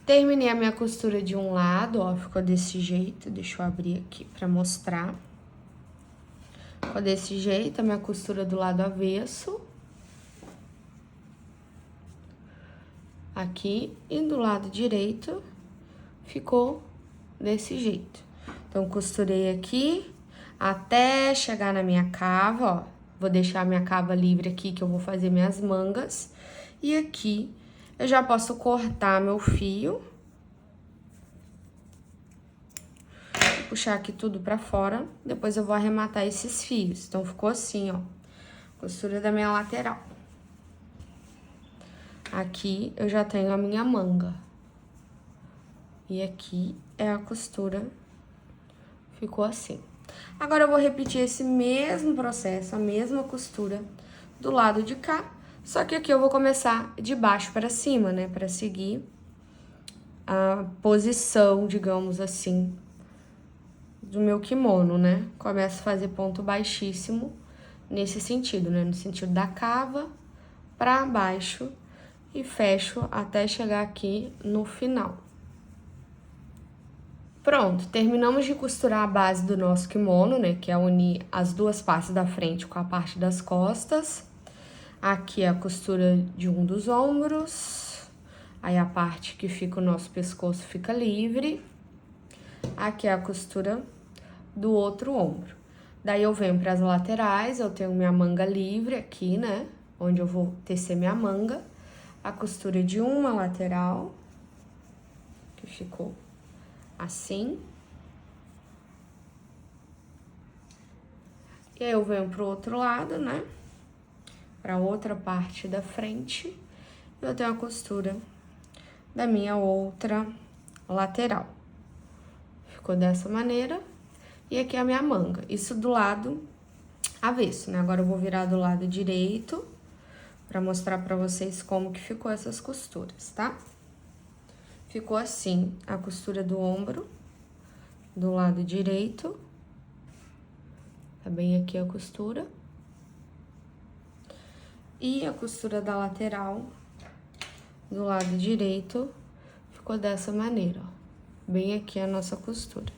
Terminei a minha costura de um lado, ó, ficou desse jeito. Deixa eu abrir aqui pra mostrar. Ficou desse jeito a minha costura do lado avesso. Aqui, e do lado direito ficou desse jeito. Então, costurei aqui até chegar na minha cava, ó. Vou deixar a minha cava livre aqui, que eu vou fazer minhas mangas. E aqui, eu já posso cortar meu fio. Vou puxar aqui tudo pra fora, depois eu vou arrematar esses fios. Então, ficou assim, ó, costura da minha lateral. Aqui, eu já tenho a minha manga. E aqui é a costura, ficou assim. Agora, eu vou repetir esse mesmo processo, a mesma costura do lado de cá. Só que aqui eu vou começar de baixo para cima, né? Para seguir a posição, digamos assim, do meu kimono, né? Começo a fazer ponto baixíssimo nesse sentido, né? No sentido da cava para baixo e fecho até chegar aqui no final. Pronto, terminamos de costurar a base do nosso kimono, né? Que é unir as duas partes da frente com a parte das costas. Aqui é a costura de um dos ombros. Aí a parte que fica o nosso pescoço fica livre. Aqui é a costura do outro ombro. Daí eu venho para as laterais, eu tenho minha manga livre aqui, né? Onde eu vou tecer minha manga. A costura de uma lateral, que ficou assim. E aí eu venho pro outro lado, né? Pra outra parte da frente. E eu tenho a costura da minha outra lateral. Ficou dessa maneira. E aqui é a minha manga. Isso do lado avesso, né? Agora eu vou virar do lado direito pra mostrar pra vocês como que ficou essas costuras, tá? Ficou assim, a costura do ombro, do lado direito. Tá bem aqui a costura. E a costura da lateral, do lado direito, ficou dessa maneira, ó. Bem aqui a nossa costura.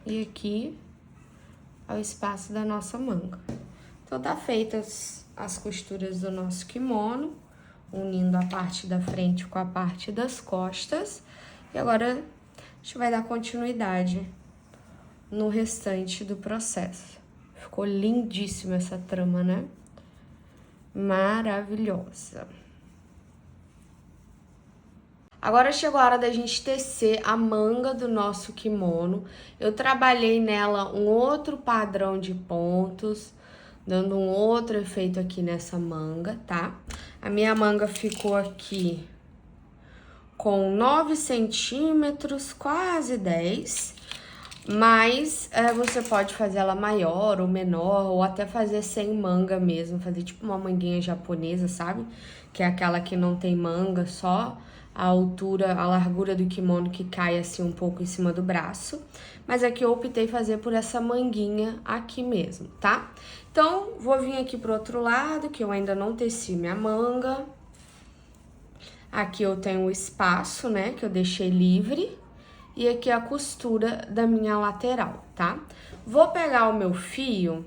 E aqui é o espaço da nossa manga. Então, tá feitas as costuras do nosso kimono, unindo a parte da frente com a parte das costas. E agora, a gente vai dar continuidade no restante do processo. Ficou lindíssima essa trama, né? Maravilhosa. Agora chegou a hora da gente tecer a manga do nosso kimono. Eu trabalhei nela um outro padrão de pontos, dando um outro efeito aqui nessa manga, tá? A minha manga ficou aqui com 9 centímetros, quase 10. Mas você pode fazer ela maior ou menor, ou até fazer sem manga mesmo, fazer tipo uma manguinha japonesa, sabe? Que é aquela que não tem manga, só a altura, a largura do kimono que cai assim um pouco em cima do braço. Mas aqui eu optei fazer por essa manguinha aqui mesmo, tá? Então, vou vir aqui pro outro lado, que eu ainda não teci minha manga. Aqui eu tenho o espaço, né, que eu deixei livre. E aqui a costura da minha lateral, tá? Vou pegar o meu fio,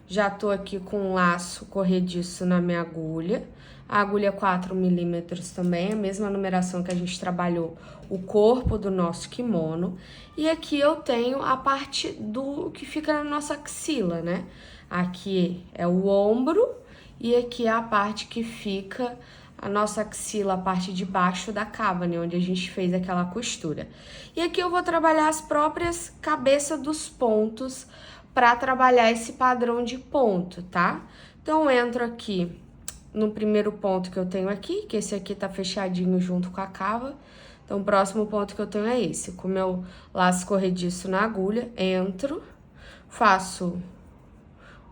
já tô aqui com um laço corrediço na minha agulha. A agulha 4 milímetros também, a mesma numeração que a gente trabalhou o corpo do nosso kimono. E aqui eu tenho a parte do que fica na nossa axila, né? Aqui é o ombro e aqui é a parte que fica a nossa axila, a parte de baixo da cava, né, onde a gente fez aquela costura. E aqui eu vou trabalhar as próprias cabeças dos pontos para trabalhar esse padrão de ponto, tá? Então, eu entro aqui no primeiro ponto que eu tenho aqui, que esse aqui tá fechadinho junto com a cava. Então, o próximo ponto que eu tenho é esse. Com o meu laço corrediço na agulha, entro, faço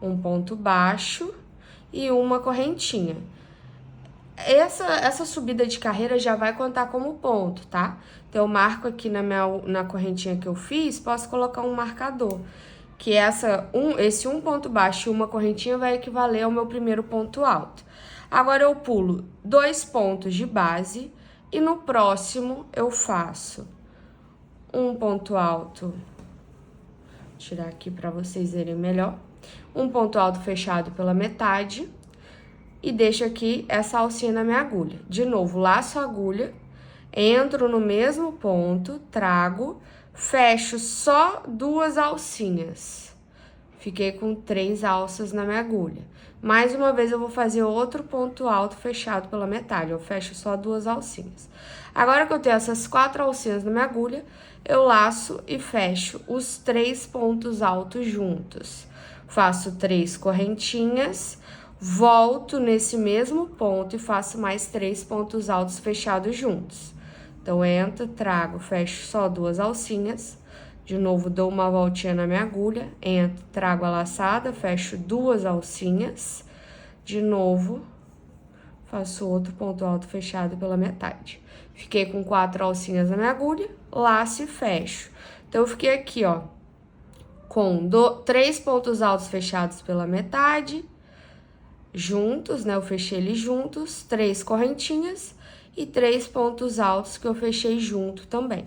um ponto baixo e uma correntinha. essa subida de carreira já vai contar como ponto, tá? Então, eu marco aqui na correntinha que eu fiz, posso colocar um marcador, que esse um ponto baixo e uma correntinha vai equivaler ao meu primeiro ponto alto. Agora, eu pulo 2 pontos de base e no próximo eu faço um ponto alto, vou tirar aqui para vocês verem melhor, um ponto alto fechado pela metade e deixo aqui essa alcinha na minha agulha. De novo, laço a agulha, entro no mesmo ponto, trago, fecho só 2 alcinhas. Fiquei com 3 alças na minha agulha. Mais uma vez, eu vou fazer outro ponto alto fechado pela metade. Eu fecho só 2 alcinhas. Agora que eu tenho essas 4 alcinhas na minha agulha, eu laço e fecho os 3 pontos altos juntos. Faço 3 correntinhas, volto nesse mesmo ponto e faço mais 3 pontos altos fechados juntos. Então, entro, trago, fecho só 2 alcinhas. De novo, dou uma voltinha na minha agulha, entro, trago a laçada, fecho 2 alcinhas. De novo, faço outro ponto alto fechado pela metade. Fiquei com 4 alcinhas na minha agulha, laço e fecho. Então, eu fiquei aqui, ó, com 3 pontos altos fechados pela metade, juntos, né? Eu fechei eles juntos, 3 correntinhas e 3 pontos altos que eu fechei junto também.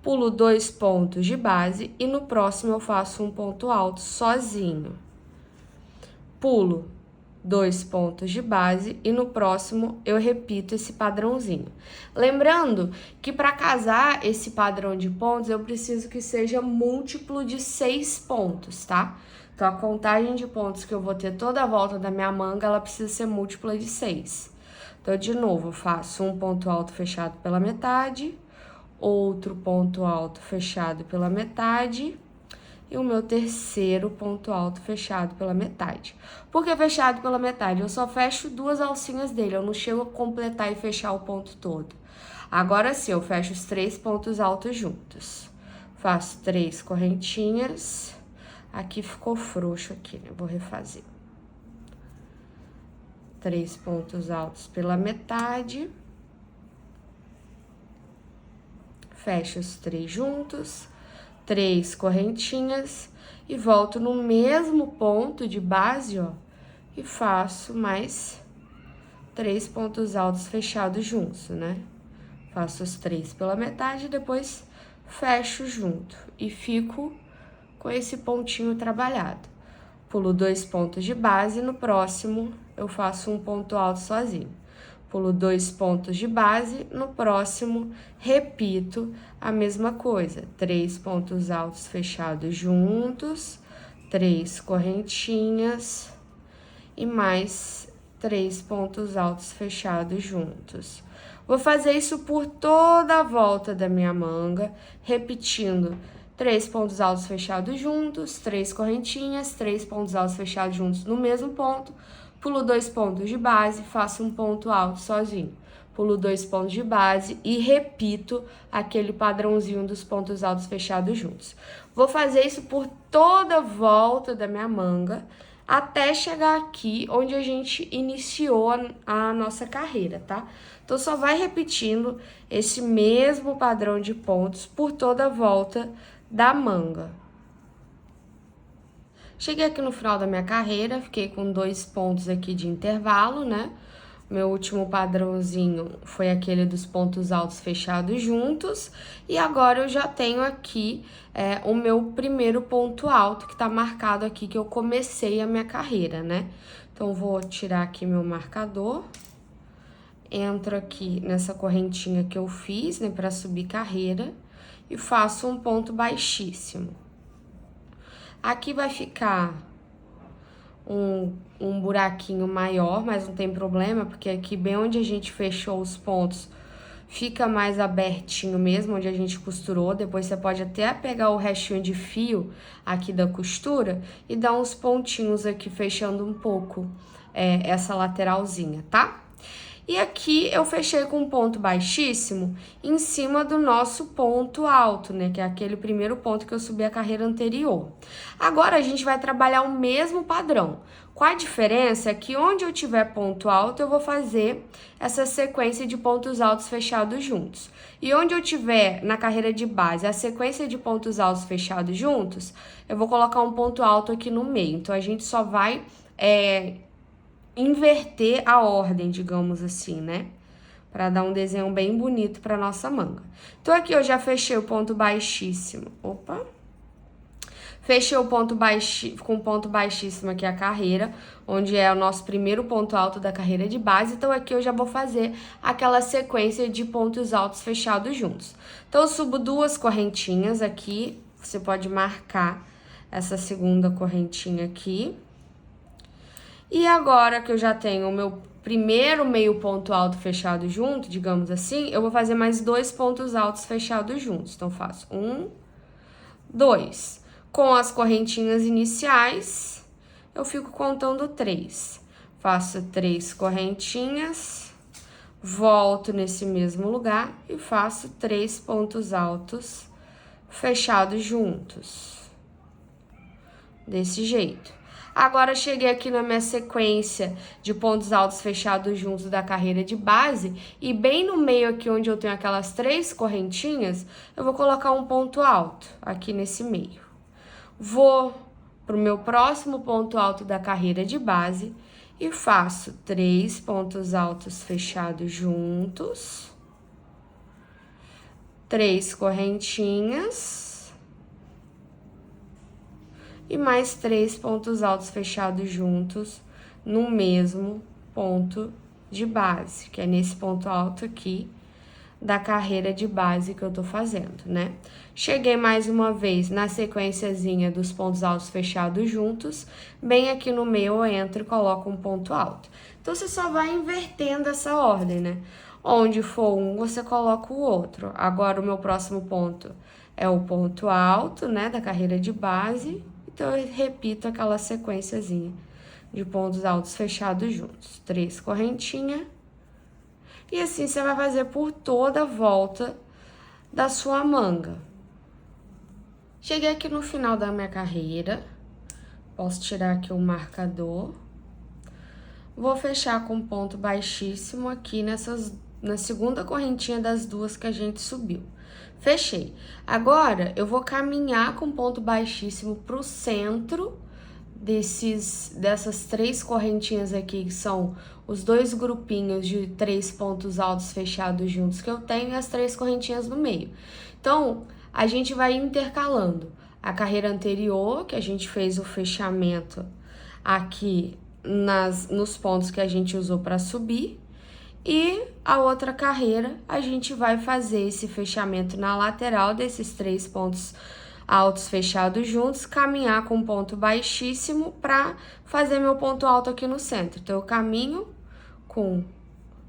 Pulo 2 pontos de base e no próximo eu faço um ponto alto sozinho. Pulo 2 pontos de base e no próximo eu repito esse padrãozinho. Lembrando que para casar esse padrão de pontos eu preciso que seja múltiplo de 6 pontos, tá? Então, a contagem de pontos que eu vou ter toda a volta da minha manga, ela precisa ser múltipla de 6. Então, de novo, eu faço um ponto alto fechado pela metade, outro ponto alto fechado pela metade e o meu terceiro ponto alto fechado pela metade. Por que fechado pela metade? Eu só fecho 2 alcinhas dele, eu não chego a completar e fechar o ponto todo. Agora sim, eu fecho os 3 pontos altos juntos. Faço 3 correntinhas. Aqui ficou frouxo aqui, né? Vou refazer. 3 pontos altos pela metade. Fecho os 3 juntos, 3 correntinhas e volto no mesmo ponto de base, ó, e faço mais 3 pontos altos fechados juntos, né? Faço os 3 pela metade e depois fecho junto e fico com esse pontinho trabalhado. Pulo 2 pontos de base, no próximo eu faço um ponto alto sozinho. Pulo 2 pontos de base, no próximo repito a mesma coisa. 3 pontos altos fechados juntos, 3 correntinhas e mais 3 pontos altos fechados juntos. Vou fazer isso por toda a volta da minha manga, repetindo 3 pontos altos fechados juntos, 3 correntinhas, 3 pontos altos fechados juntos no mesmo ponto. Pulo 2 pontos de base, faço um ponto alto sozinho. Pulo 2 pontos de base e repito aquele padrãozinho dos pontos altos fechados juntos. Vou fazer isso por toda a volta da minha manga, até chegar aqui onde a gente iniciou a nossa carreira, tá? Então, só vai repetindo esse mesmo padrão de pontos por toda a volta da manga. Cheguei aqui no final da minha carreira, fiquei com 2 pontos aqui de intervalo, né? Meu último padrãozinho foi aquele dos pontos altos fechados juntos. E agora eu já tenho aqui o meu primeiro ponto alto, que tá marcado aqui, que eu comecei a minha carreira, né? Então, vou tirar aqui meu marcador. Entro aqui nessa correntinha que eu fiz, né, pra subir carreira. E faço um ponto baixíssimo. Aqui vai ficar um buraquinho maior, mas não tem problema, porque aqui bem onde a gente fechou os pontos, fica mais abertinho mesmo, onde a gente costurou. Depois você pode até pegar o restinho de fio aqui da costura e dar uns pontinhos aqui, fechando um pouco essa lateralzinha, tá? E aqui eu fechei com um ponto baixíssimo em cima do nosso ponto alto, né? Que é aquele primeiro ponto que eu subi a carreira anterior. Agora a gente vai trabalhar o mesmo padrão. Qual a diferença? É que onde eu tiver ponto alto, eu vou fazer essa sequência de pontos altos fechados juntos. E onde eu tiver na carreira de base a sequência de pontos altos fechados juntos, eu vou colocar um ponto alto aqui no meio. Então, a gente só vai inverter a ordem, digamos assim, né? Para dar um desenho bem bonito para nossa manga. Então, aqui eu já fechei o ponto baixíssimo. Opa! Fechei o ponto com ponto baixíssimo aqui a carreira, onde é o nosso primeiro ponto alto da carreira de base. Então, aqui eu já vou fazer aquela sequência de pontos altos fechados juntos. Então, eu subo 2 correntinhas aqui. Você pode marcar essa segunda correntinha aqui. E agora que eu já tenho o meu primeiro meio ponto alto fechado junto, digamos assim, eu vou fazer mais 2 pontos altos fechados juntos. Então, faço 1, 2. Com as correntinhas iniciais, eu fico contando 3. Faço 3 correntinhas, volto nesse mesmo lugar e faço 3 pontos altos fechados juntos. Desse jeito. Agora, cheguei aqui na minha sequência de pontos altos fechados juntos da carreira de base e bem no meio aqui onde eu tenho aquelas 3 correntinhas, eu vou colocar um ponto alto aqui nesse meio. Vou para o meu próximo ponto alto da carreira de base e faço 3 pontos altos fechados juntos, 3 correntinhas e mais 3 pontos altos fechados juntos no mesmo ponto de base, que é nesse ponto alto aqui da carreira de base que eu tô fazendo, né? Cheguei mais uma vez na sequenciazinha dos pontos altos fechados juntos, bem aqui no meio eu entro e coloco um ponto alto. Então, você só vai invertendo essa ordem, né? Onde for um, você coloca o outro. Agora, o meu próximo ponto é o ponto alto, né, da carreira de base. Então, eu repito aquela sequenciazinha de pontos altos fechados juntos. 3 correntinhas. E assim, você vai fazer por toda a volta da sua manga. Cheguei aqui no final da minha carreira. Posso tirar aqui o marcador. Vou fechar com ponto baixíssimo aqui na segunda correntinha das 2 que a gente subiu. Fechei. Agora, eu vou caminhar com ponto baixíssimo pro centro dessas 3 correntinhas aqui, que são os 2 grupinhos de 3 pontos altos fechados juntos que eu tenho e as 3 correntinhas no meio. Então, a gente vai intercalando a carreira anterior, que a gente fez o fechamento aqui nos pontos que a gente usou para subir, e a outra carreira a gente vai fazer esse fechamento na lateral desses 3 pontos altos fechados juntos, caminhar com ponto baixíssimo para fazer meu ponto alto aqui no centro. Então, eu caminho com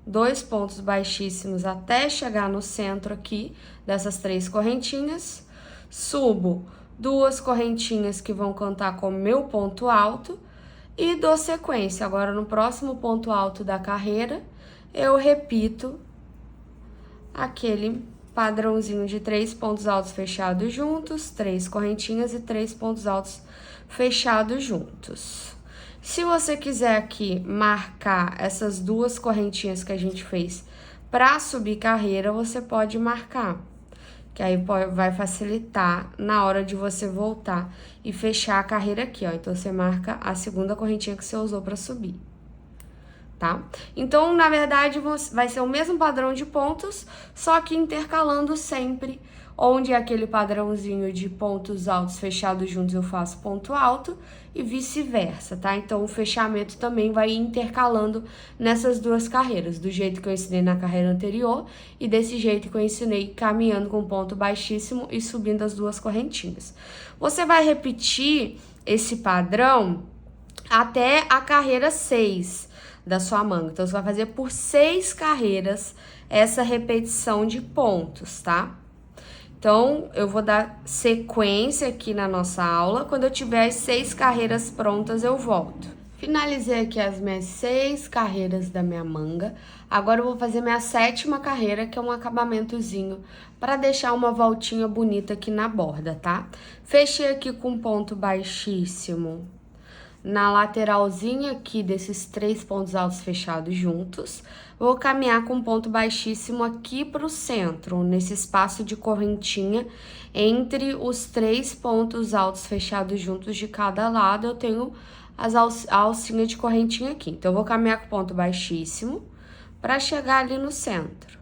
2 pontos baixíssimos até chegar no centro aqui dessas 3 correntinhas, subo 2 correntinhas que vão contar como meu ponto alto e dou sequência. Agora, no próximo ponto alto da carreira, eu repito aquele padrãozinho de 3 pontos altos fechados juntos, 3 correntinhas e 3 pontos altos fechados juntos. Se você quiser aqui marcar essas 2 correntinhas que a gente fez para subir carreira, você pode marcar, que aí vai facilitar na hora de você voltar e fechar a carreira aqui, ó. Então, você marca a segunda correntinha que você usou para subir. Tá? Então, na verdade, vai ser o mesmo padrão de pontos, só que intercalando sempre, onde é aquele padrãozinho de pontos altos fechados juntos eu faço ponto alto e vice-versa, tá? Então, o fechamento também vai intercalando nessas 2 carreiras, do jeito que eu ensinei na carreira anterior e desse jeito que eu ensinei caminhando com ponto baixíssimo e subindo as 2 correntinhas. Você vai repetir esse padrão até a carreira 6 da sua manga. Então, você vai fazer por 6 carreiras essa repetição de pontos, tá? Então, eu vou dar sequência aqui na nossa aula. Quando eu tiver as 6 carreiras prontas, eu volto. Finalizei aqui as minhas 6 carreiras da minha manga. Agora eu vou fazer minha 7ª carreira, que é um acabamentozinho, para deixar uma voltinha bonita aqui na borda, tá? Fechei aqui com ponto baixíssimo na lateralzinha aqui desses 3 pontos altos fechados juntos. Vou caminhar com ponto baixíssimo aqui pro centro, nesse espaço de correntinha, entre os 3 pontos altos fechados juntos de cada lado, eu tenho a alcinha de correntinha aqui. Então, eu vou caminhar com ponto baixíssimo para chegar ali no centro.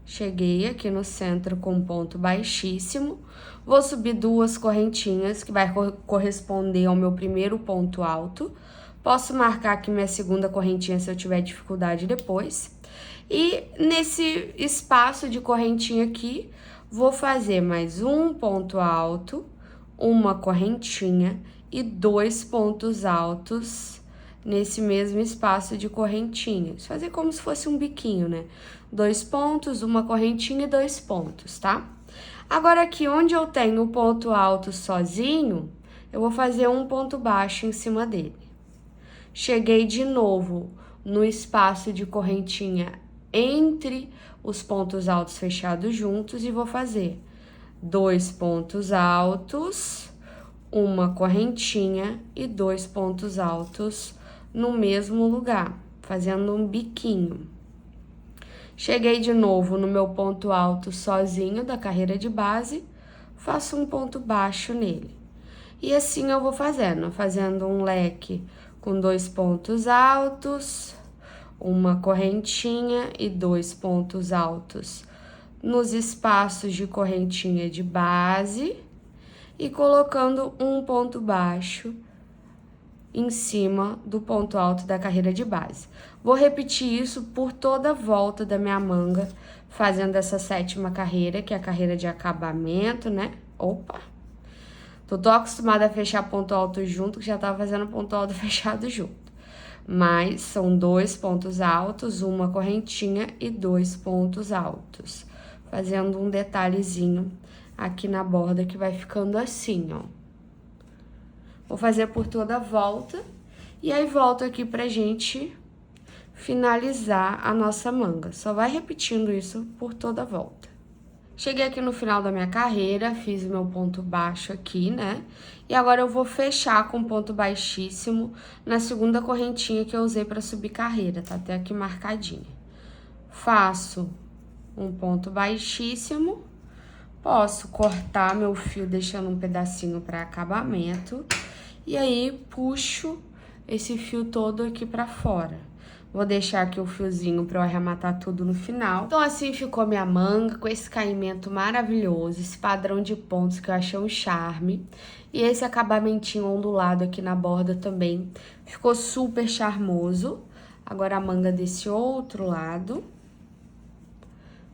Cheguei aqui no centro com ponto baixíssimo. Vou subir 2 correntinhas, que vai corresponder ao meu primeiro ponto alto. Posso marcar aqui minha 2ª correntinha se eu tiver dificuldade depois. E nesse espaço de correntinha aqui, vou fazer mais um ponto alto, uma correntinha e 2 pontos altos nesse mesmo espaço de correntinhas. Fazer como se fosse um biquinho, né? 2 pontos, uma correntinha e 2 pontos, tá? Agora, aqui onde eu tenho o ponto alto sozinho, eu vou fazer um ponto baixo em cima dele. Cheguei de novo no espaço de correntinha entre os pontos altos fechados juntos e vou fazer 2 pontos altos, uma correntinha e 2 pontos altos no mesmo lugar, fazendo um biquinho. Cheguei de novo no meu ponto alto sozinho da carreira de base, faço um ponto baixo nele. E assim eu vou fazendo um leque com 2 pontos altos, uma correntinha e 2 pontos altos nos espaços de correntinha de base e colocando um ponto baixo em cima do ponto alto da carreira de base. Vou repetir isso por toda a volta da minha manga, fazendo essa 7ª carreira, que é a carreira de acabamento, né? Opa! Tô acostumada a fechar ponto alto junto, que já tava fazendo ponto alto fechado junto. Mas são 2 pontos altos, uma correntinha e 2 pontos altos. Fazendo um detalhezinho aqui na borda que vai ficando assim, ó. Vou fazer por toda a volta e aí volto aqui pra gente finalizar a nossa manga. Só vai repetindo isso por toda a volta. Cheguei aqui no final da minha carreira, fiz o meu ponto baixo aqui, né? E agora eu vou fechar com ponto baixíssimo na 2ª correntinha que eu usei pra subir carreira, tá até aqui marcadinha. Faço um ponto baixíssimo, posso cortar meu fio deixando um pedacinho para acabamento e aí puxo esse fio todo aqui para fora. Vou deixar aqui o fiozinho para eu arrematar tudo no final. Então assim ficou minha manga com esse caimento maravilhoso, esse padrão de pontos que eu achei um charme. E esse acabamentinho ondulado aqui na borda também ficou super charmoso. Agora a manga desse outro lado.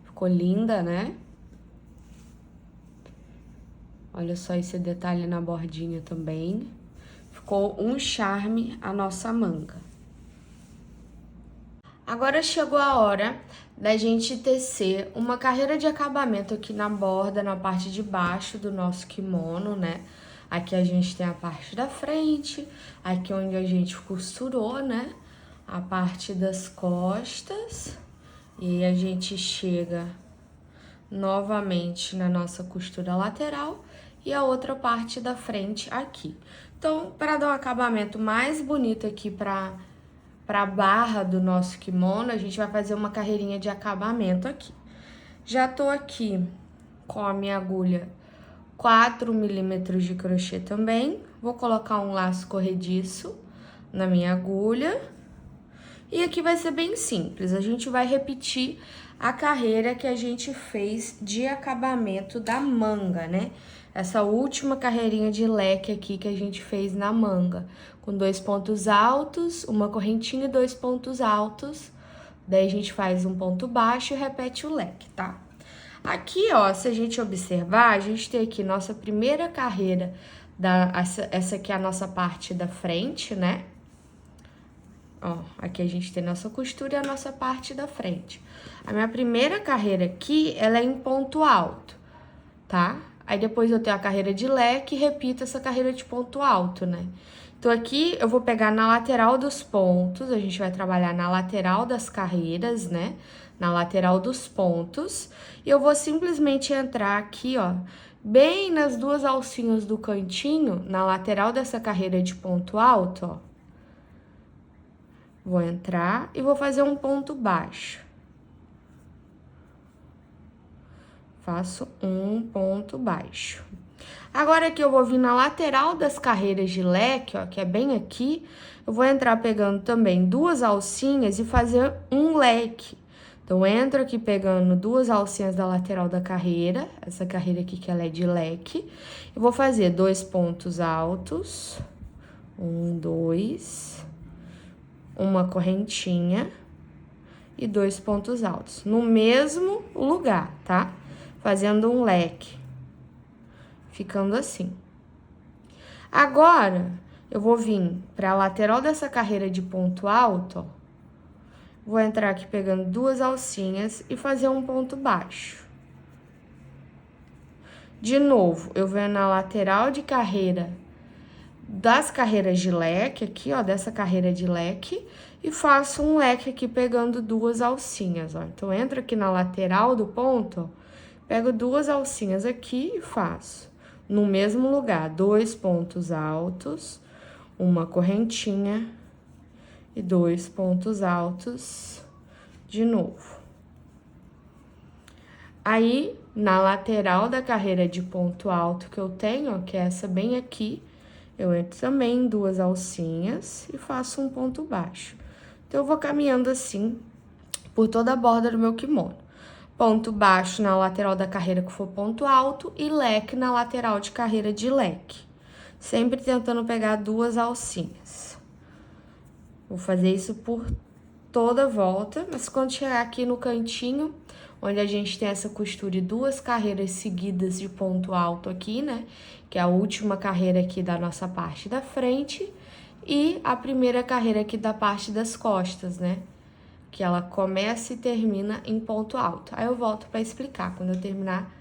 Ficou linda, né? Olha só esse detalhe na bordinha também. Ficou um charme a nossa manga. Agora chegou a hora da gente tecer uma carreira de acabamento aqui na borda, na parte de baixo do nosso kimono, né? Aqui a gente tem a parte da frente, aqui onde a gente costurou, né? A parte das costas. E aí a gente chega novamente na nossa costura lateral e a outra parte da frente aqui. Então, para dar um acabamento mais bonito aqui para a barra do nosso kimono, a gente vai fazer uma carreirinha de acabamento aqui. Já tô aqui com a minha agulha 4 milímetros de crochê também. Vou colocar um laço corrediço na minha agulha. E aqui vai ser bem simples, a gente vai repetir a carreira que a gente fez de acabamento da manga, né? Essa última carreirinha de leque aqui que a gente fez na manga, com 2 pontos altos, uma correntinha e 2 pontos altos. Daí a gente faz um ponto baixo e repete o leque, tá? Aqui, ó, se a gente observar, a gente tem aqui nossa primeira carreira, essa aqui é a nossa parte da frente, né? Ó, aqui a gente tem nossa costura e a nossa parte da frente. A minha primeira carreira aqui, ela é em ponto alto, tá? Aí depois eu tenho a carreira de leque e repito essa carreira de ponto alto, né? Então aqui eu vou pegar na lateral dos pontos, a gente vai trabalhar na lateral das carreiras, né? Na lateral dos pontos. E eu vou simplesmente entrar aqui, ó, bem nas duas alcinhas do cantinho, na lateral dessa carreira de ponto alto, ó. Vou entrar e vou fazer um ponto baixo. Faço um ponto baixo. Agora aqui eu vou vir na lateral das carreiras de leque, ó, que é bem aqui. Eu vou entrar pegando também duas alcinhas e fazer um leque. Então, eu entro aqui pegando duas alcinhas da lateral da carreira, essa carreira aqui que ela é de leque. Eu vou fazer 2 pontos altos, 1, 2, uma correntinha e 2 pontos altos, no mesmo lugar, tá? Fazendo um leque, ficando assim. Agora, eu vou vir para a lateral dessa carreira de ponto alto, ó. Vou entrar aqui pegando duas alcinhas e fazer um ponto baixo. De novo, eu venho na lateral de carreira das carreiras de leque, aqui, ó, dessa carreira de leque, e faço um leque aqui pegando duas alcinhas, ó. Então, entro aqui na lateral do ponto, ó, pego duas alcinhas aqui e faço no mesmo lugar, 2 pontos altos, uma correntinha e 2 pontos altos de novo. Aí, na lateral da carreira de ponto alto que eu tenho, ó, que é essa bem aqui, eu entro também em duas alcinhas e faço um ponto baixo. Então, eu vou caminhando assim por toda a borda do meu kimono. Ponto baixo na lateral da carreira que for ponto alto e leque na lateral de carreira de leque. Sempre tentando pegar duas alcinhas. Vou fazer isso por toda a volta, mas quando chegar aqui no cantinho, onde a gente tem essa costura e duas carreiras seguidas de ponto alto aqui, né? Que é a última carreira aqui da nossa parte da frente e a primeira carreira aqui da parte das costas, né? Que ela começa e termina em ponto alto. Aí eu volto para explicar quando eu terminar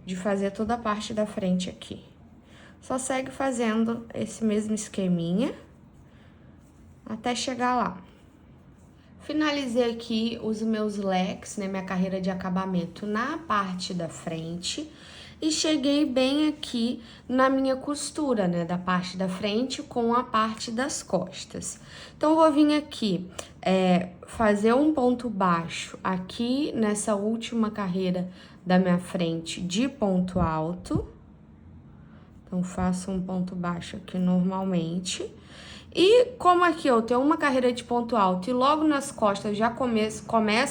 de fazer toda a parte da frente aqui. Só segue fazendo esse mesmo esqueminha até chegar lá. Finalizei aqui os meus leques, né, minha carreira de acabamento na parte da frente e cheguei bem aqui na minha costura, né, da parte da frente com a parte das costas. Então, vou vir aqui fazer um ponto baixo aqui nessa última carreira da minha frente de ponto alto. Então, faço um ponto baixo aqui normalmente. E como aqui eu tenho uma carreira de ponto alto e logo nas costas já começo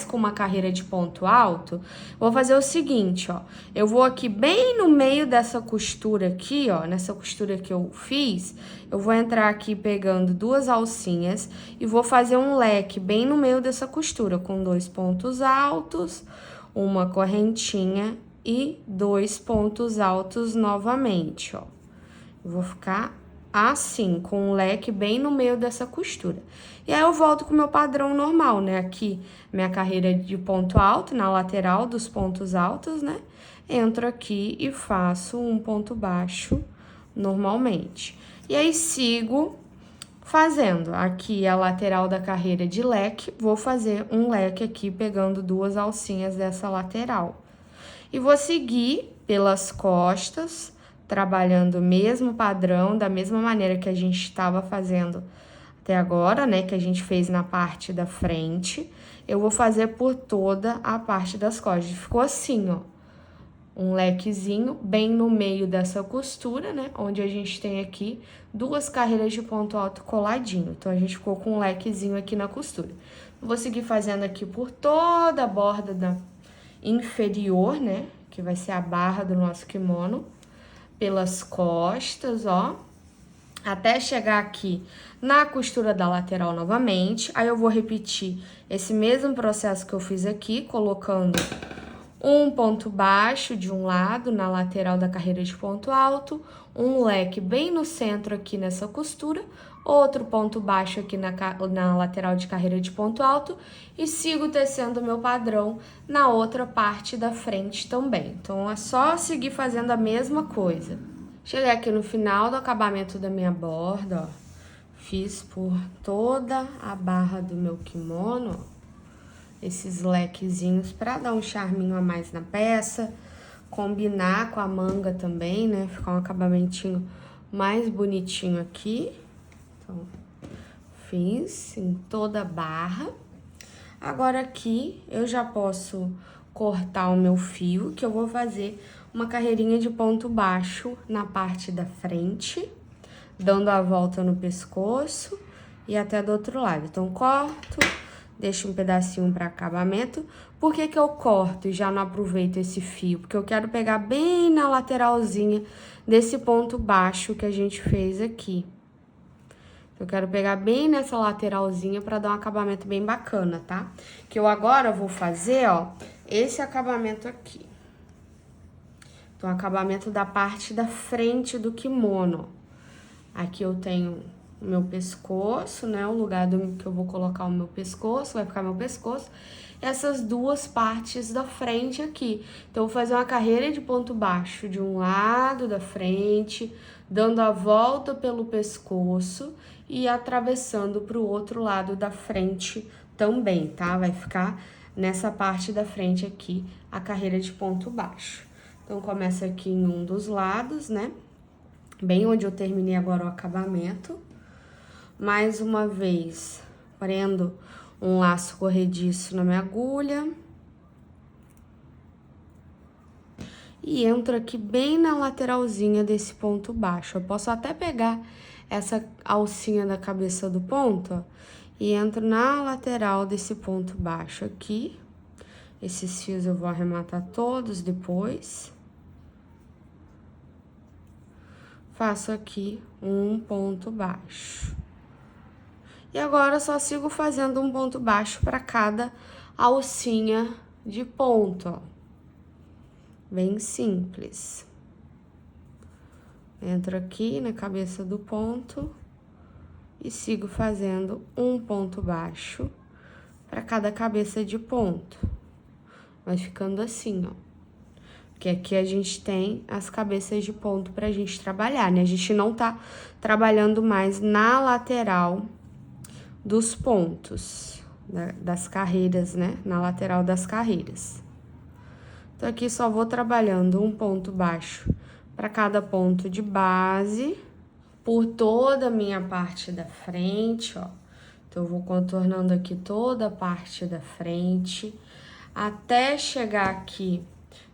com uma carreira de ponto alto, vou fazer o seguinte, ó. Eu vou aqui bem no meio dessa costura aqui, ó, nessa costura que eu fiz, eu vou entrar aqui pegando duas alcinhas e vou fazer um leque bem no meio dessa costura, com 2 pontos altos, uma correntinha e 2 pontos altos novamente, ó. Eu vou ficar assim, com um leque bem no meio dessa costura. E aí eu volto com o meu padrão normal, né? Aqui, minha carreira de ponto alto, na lateral dos pontos altos, né? Entro aqui e faço um ponto baixo normalmente. E aí, sigo fazendo aqui a lateral da carreira de leque, vou fazer um leque aqui, pegando duas alcinhas dessa lateral. E vou seguir pelas costas, trabalhando o mesmo padrão, da mesma maneira que a gente estava fazendo até agora, né? Que a gente fez na parte da frente. Eu vou fazer por toda a parte das costas. Ficou assim, ó. Um lequezinho bem no meio dessa costura, né? Onde a gente tem aqui duas carreiras de ponto alto coladinho. Então, a gente ficou com um lequezinho aqui na costura. Vou seguir fazendo aqui por toda a borda da inferior, né? Que vai ser a barra do nosso kimono. Pelas costas, ó, até chegar aqui na costura da lateral novamente. Aí eu vou repetir esse mesmo processo que eu fiz aqui, colocando um ponto baixo de um lado na lateral da carreira de ponto alto, um leque bem no centro aqui nessa costura, outro ponto baixo aqui na lateral de carreira de ponto alto e sigo tecendo o meu padrão na outra parte da frente também. Então, é só seguir fazendo a mesma coisa. Cheguei aqui no final do acabamento da minha borda, ó. Fiz por toda a barra do meu kimono, ó, esses lequezinhos para dar um charminho a mais na peça, combinar com a manga também, né? Ficar um acabamentinho mais bonitinho aqui. Então, fiz em toda a barra. Agora aqui eu já posso cortar o meu fio, que eu vou fazer uma carreirinha de ponto baixo na parte da frente, dando a volta no pescoço e até do outro lado. Então, corto, deixo um pedacinho para acabamento. Por que que eu corto e já não aproveito esse fio? Porque eu quero pegar bem na lateralzinha desse ponto baixo que a gente fez aqui. Eu quero pegar bem nessa lateralzinha para dar um acabamento bem bacana, tá? Que eu agora vou fazer, ó, esse acabamento aqui. Então, acabamento da parte da frente do kimono. Aqui eu tenho o meu pescoço, né? O lugar que eu vou colocar o meu pescoço, vai ficar meu pescoço. Essas duas partes da frente aqui. Então, eu vou fazer uma carreira de ponto baixo de um lado da frente, dando a volta pelo pescoço e atravessando para o outro lado da frente também, tá? Vai ficar nessa parte da frente aqui a carreira de ponto baixo. Então, começa aqui em um dos lados, né? Bem onde eu terminei agora o acabamento. Mais uma vez, prendo um laço corrediço na minha agulha. E entro aqui bem na lateralzinha desse ponto baixo. Eu posso até pegar essa alcinha da cabeça do ponto, ó, e entro na lateral desse ponto baixo aqui. Esses fios eu vou arrematar todos depois. Faço aqui um ponto baixo. E agora, só sigo fazendo um ponto baixo para cada alcinha de ponto, ó. Bem simples. Entro aqui na cabeça do ponto e sigo fazendo um ponto baixo para cada cabeça de ponto. Vai ficando assim, ó. Porque aqui a gente tem as cabeças de ponto pra gente trabalhar, né? A gente não tá trabalhando mais na lateral dos pontos, das carreiras, né? Na lateral das carreiras. Então, aqui só vou trabalhando um ponto baixo para cada ponto de base, por toda a minha parte da frente, ó. Então, eu vou contornando aqui toda a parte da frente, até chegar aqui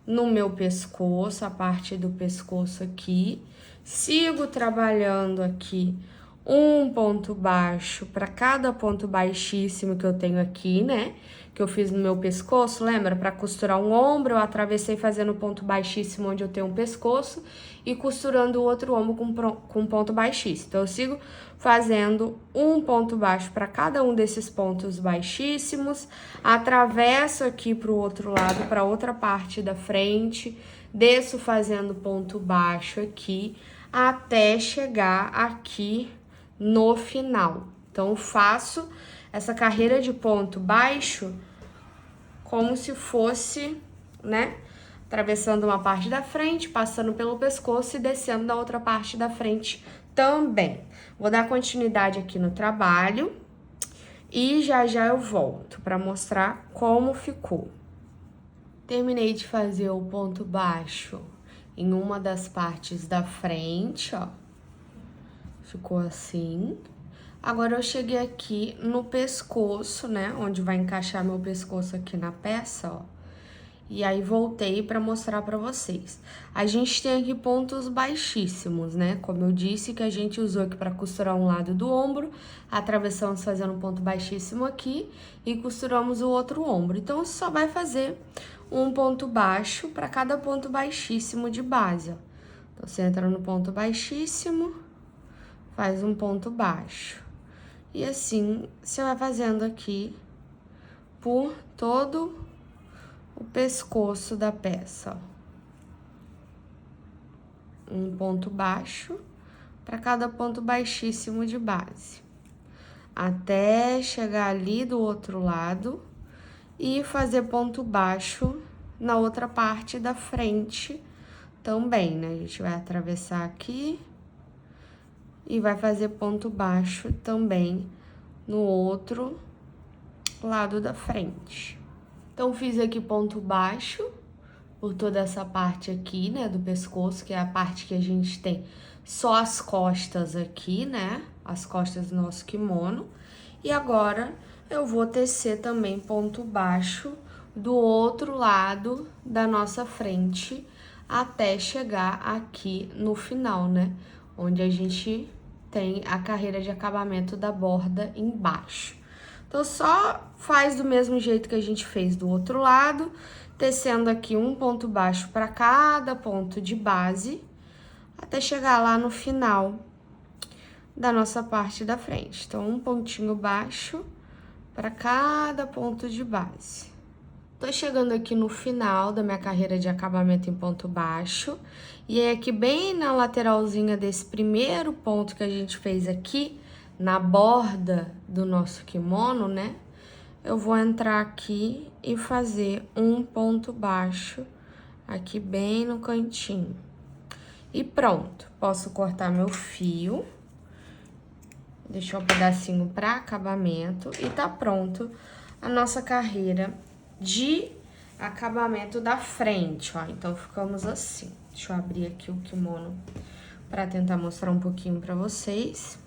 no meu pescoço, a parte do pescoço aqui. Sigo trabalhando aqui um ponto baixo para cada ponto baixíssimo que eu tenho aqui, né? Que eu fiz no meu pescoço, lembra? Para costurar um ombro, eu atravessei fazendo ponto baixíssimo onde eu tenho um pescoço e costurando o outro ombro com ponto baixíssimo. Então, eu sigo fazendo um ponto baixo para cada um desses pontos baixíssimos, atravesso aqui para o outro lado, para outra parte da frente, desço fazendo ponto baixo aqui, até chegar aqui no final. Então, faço essa carreira de ponto baixo como se fosse, né, atravessando uma parte da frente, passando pelo pescoço e descendo na outra parte da frente também. Vou dar continuidade aqui no trabalho e já eu volto para mostrar como ficou. Terminei de fazer o ponto baixo em uma das partes da frente, ó. Ficou assim. Agora, eu cheguei aqui no pescoço, né? Onde vai encaixar meu pescoço aqui na peça, ó. E aí, voltei pra mostrar pra vocês. A gente tem aqui pontos baixíssimos, né? Como eu disse, que a gente usou aqui pra costurar um lado do ombro. Atravessamos fazendo um ponto baixíssimo aqui e costuramos o outro ombro. Então, você só vai fazer um ponto baixo pra cada ponto baixíssimo de base, ó. Então, você entra no ponto baixíssimo, faz um ponto baixo. E assim, você vai fazendo aqui por todo o pescoço da peça, ó. Um ponto baixo para cada ponto baixíssimo de base, até chegar ali do outro lado e fazer ponto baixo na outra parte da frente também, né? A gente vai atravessar aqui e vai fazer ponto baixo também no outro lado da frente. Então, fiz aqui ponto baixo por toda essa parte aqui, né, do pescoço, que é a parte que a gente tem só as costas aqui, né, as costas do nosso kimono. E agora, eu vou tecer também ponto baixo do outro lado da nossa frente, até chegar aqui no final, né, onde a gente tem a carreira de acabamento da borda embaixo. Então, só faz do mesmo jeito que a gente fez do outro lado, tecendo aqui um ponto baixo para cada ponto de base, até chegar lá no final da nossa parte da frente. Então, um pontinho baixo para cada ponto de base. Tô chegando aqui no final da minha carreira de acabamento em ponto baixo, e é aqui bem na lateralzinha desse primeiro ponto que a gente fez aqui, na borda do nosso kimono, né? Eu vou entrar aqui e fazer um ponto baixo aqui bem no cantinho. E pronto, posso cortar meu fio, deixar um pedacinho para acabamento e tá pronto a nossa carreira de acabamento da frente, ó. Então, ficamos assim. Deixa eu abrir aqui o kimono para tentar mostrar um pouquinho para vocês.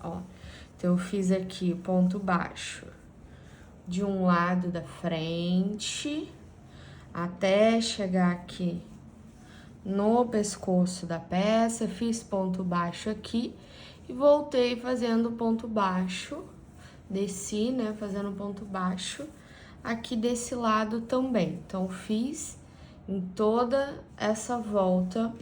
Ó, então, eu fiz aqui ponto baixo de um lado da frente, até chegar aqui no pescoço da peça, fiz ponto baixo aqui e voltei fazendo ponto baixo, desci, né, fazendo ponto baixo aqui desse lado também. Então, fiz em toda essa volta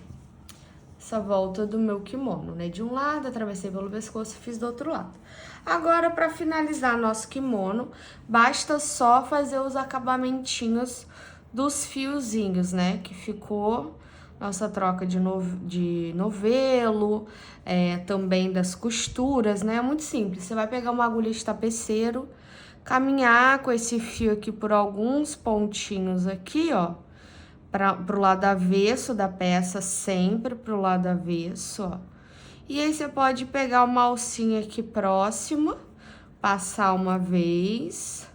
do meu kimono, né? De um lado, atravessei pelo pescoço e fiz do outro lado. Agora, para finalizar nosso kimono, basta só fazer os acabamentinhos dos fiozinhos, né? Que ficou nossa troca de novelo, também das costuras, né? É muito simples. Você vai pegar uma agulha de tapeceiro, caminhar com esse fio aqui por alguns pontinhos aqui, ó, pro lado avesso da peça, sempre pro lado avesso, ó. E aí, você pode pegar uma alcinha aqui próxima, passar uma vez,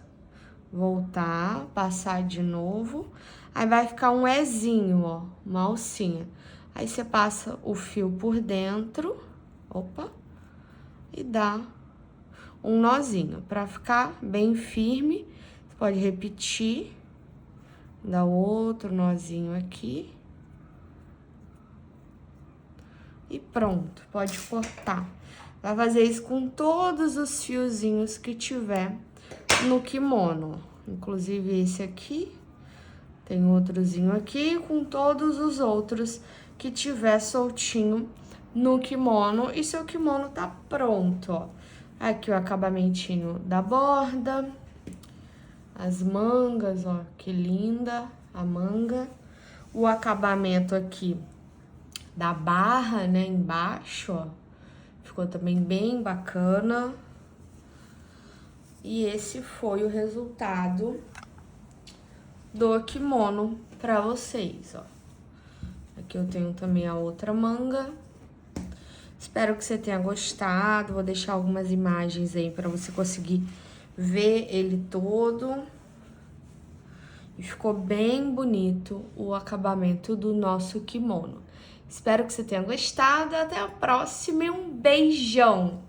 voltar, passar de novo. Aí, vai ficar um Ezinho, ó, uma alcinha. Aí, você passa o fio por dentro, opa, e dá um nozinho. Pra ficar bem firme, você pode repetir, dá outro nozinho aqui. E pronto, pode cortar. Vai fazer isso com todos os fiozinhos que tiver no kimono. Inclusive esse aqui, tem outrozinho aqui, com todos os outros que tiver soltinho no kimono. E seu kimono tá pronto, ó. Aqui o acabamentinho da borda, as mangas, ó, que linda a manga. O acabamento aqui da barra, né, embaixo, ó, ficou também bem bacana. E esse foi o resultado do kimono pra vocês, ó. Aqui eu tenho também a outra manga. Espero que você tenha gostado. Vou deixar algumas imagens aí pra você conseguir ver ele todo. E ficou bem bonito o acabamento do nosso kimono. Espero que você tenha gostado. Até a próxima e um beijão!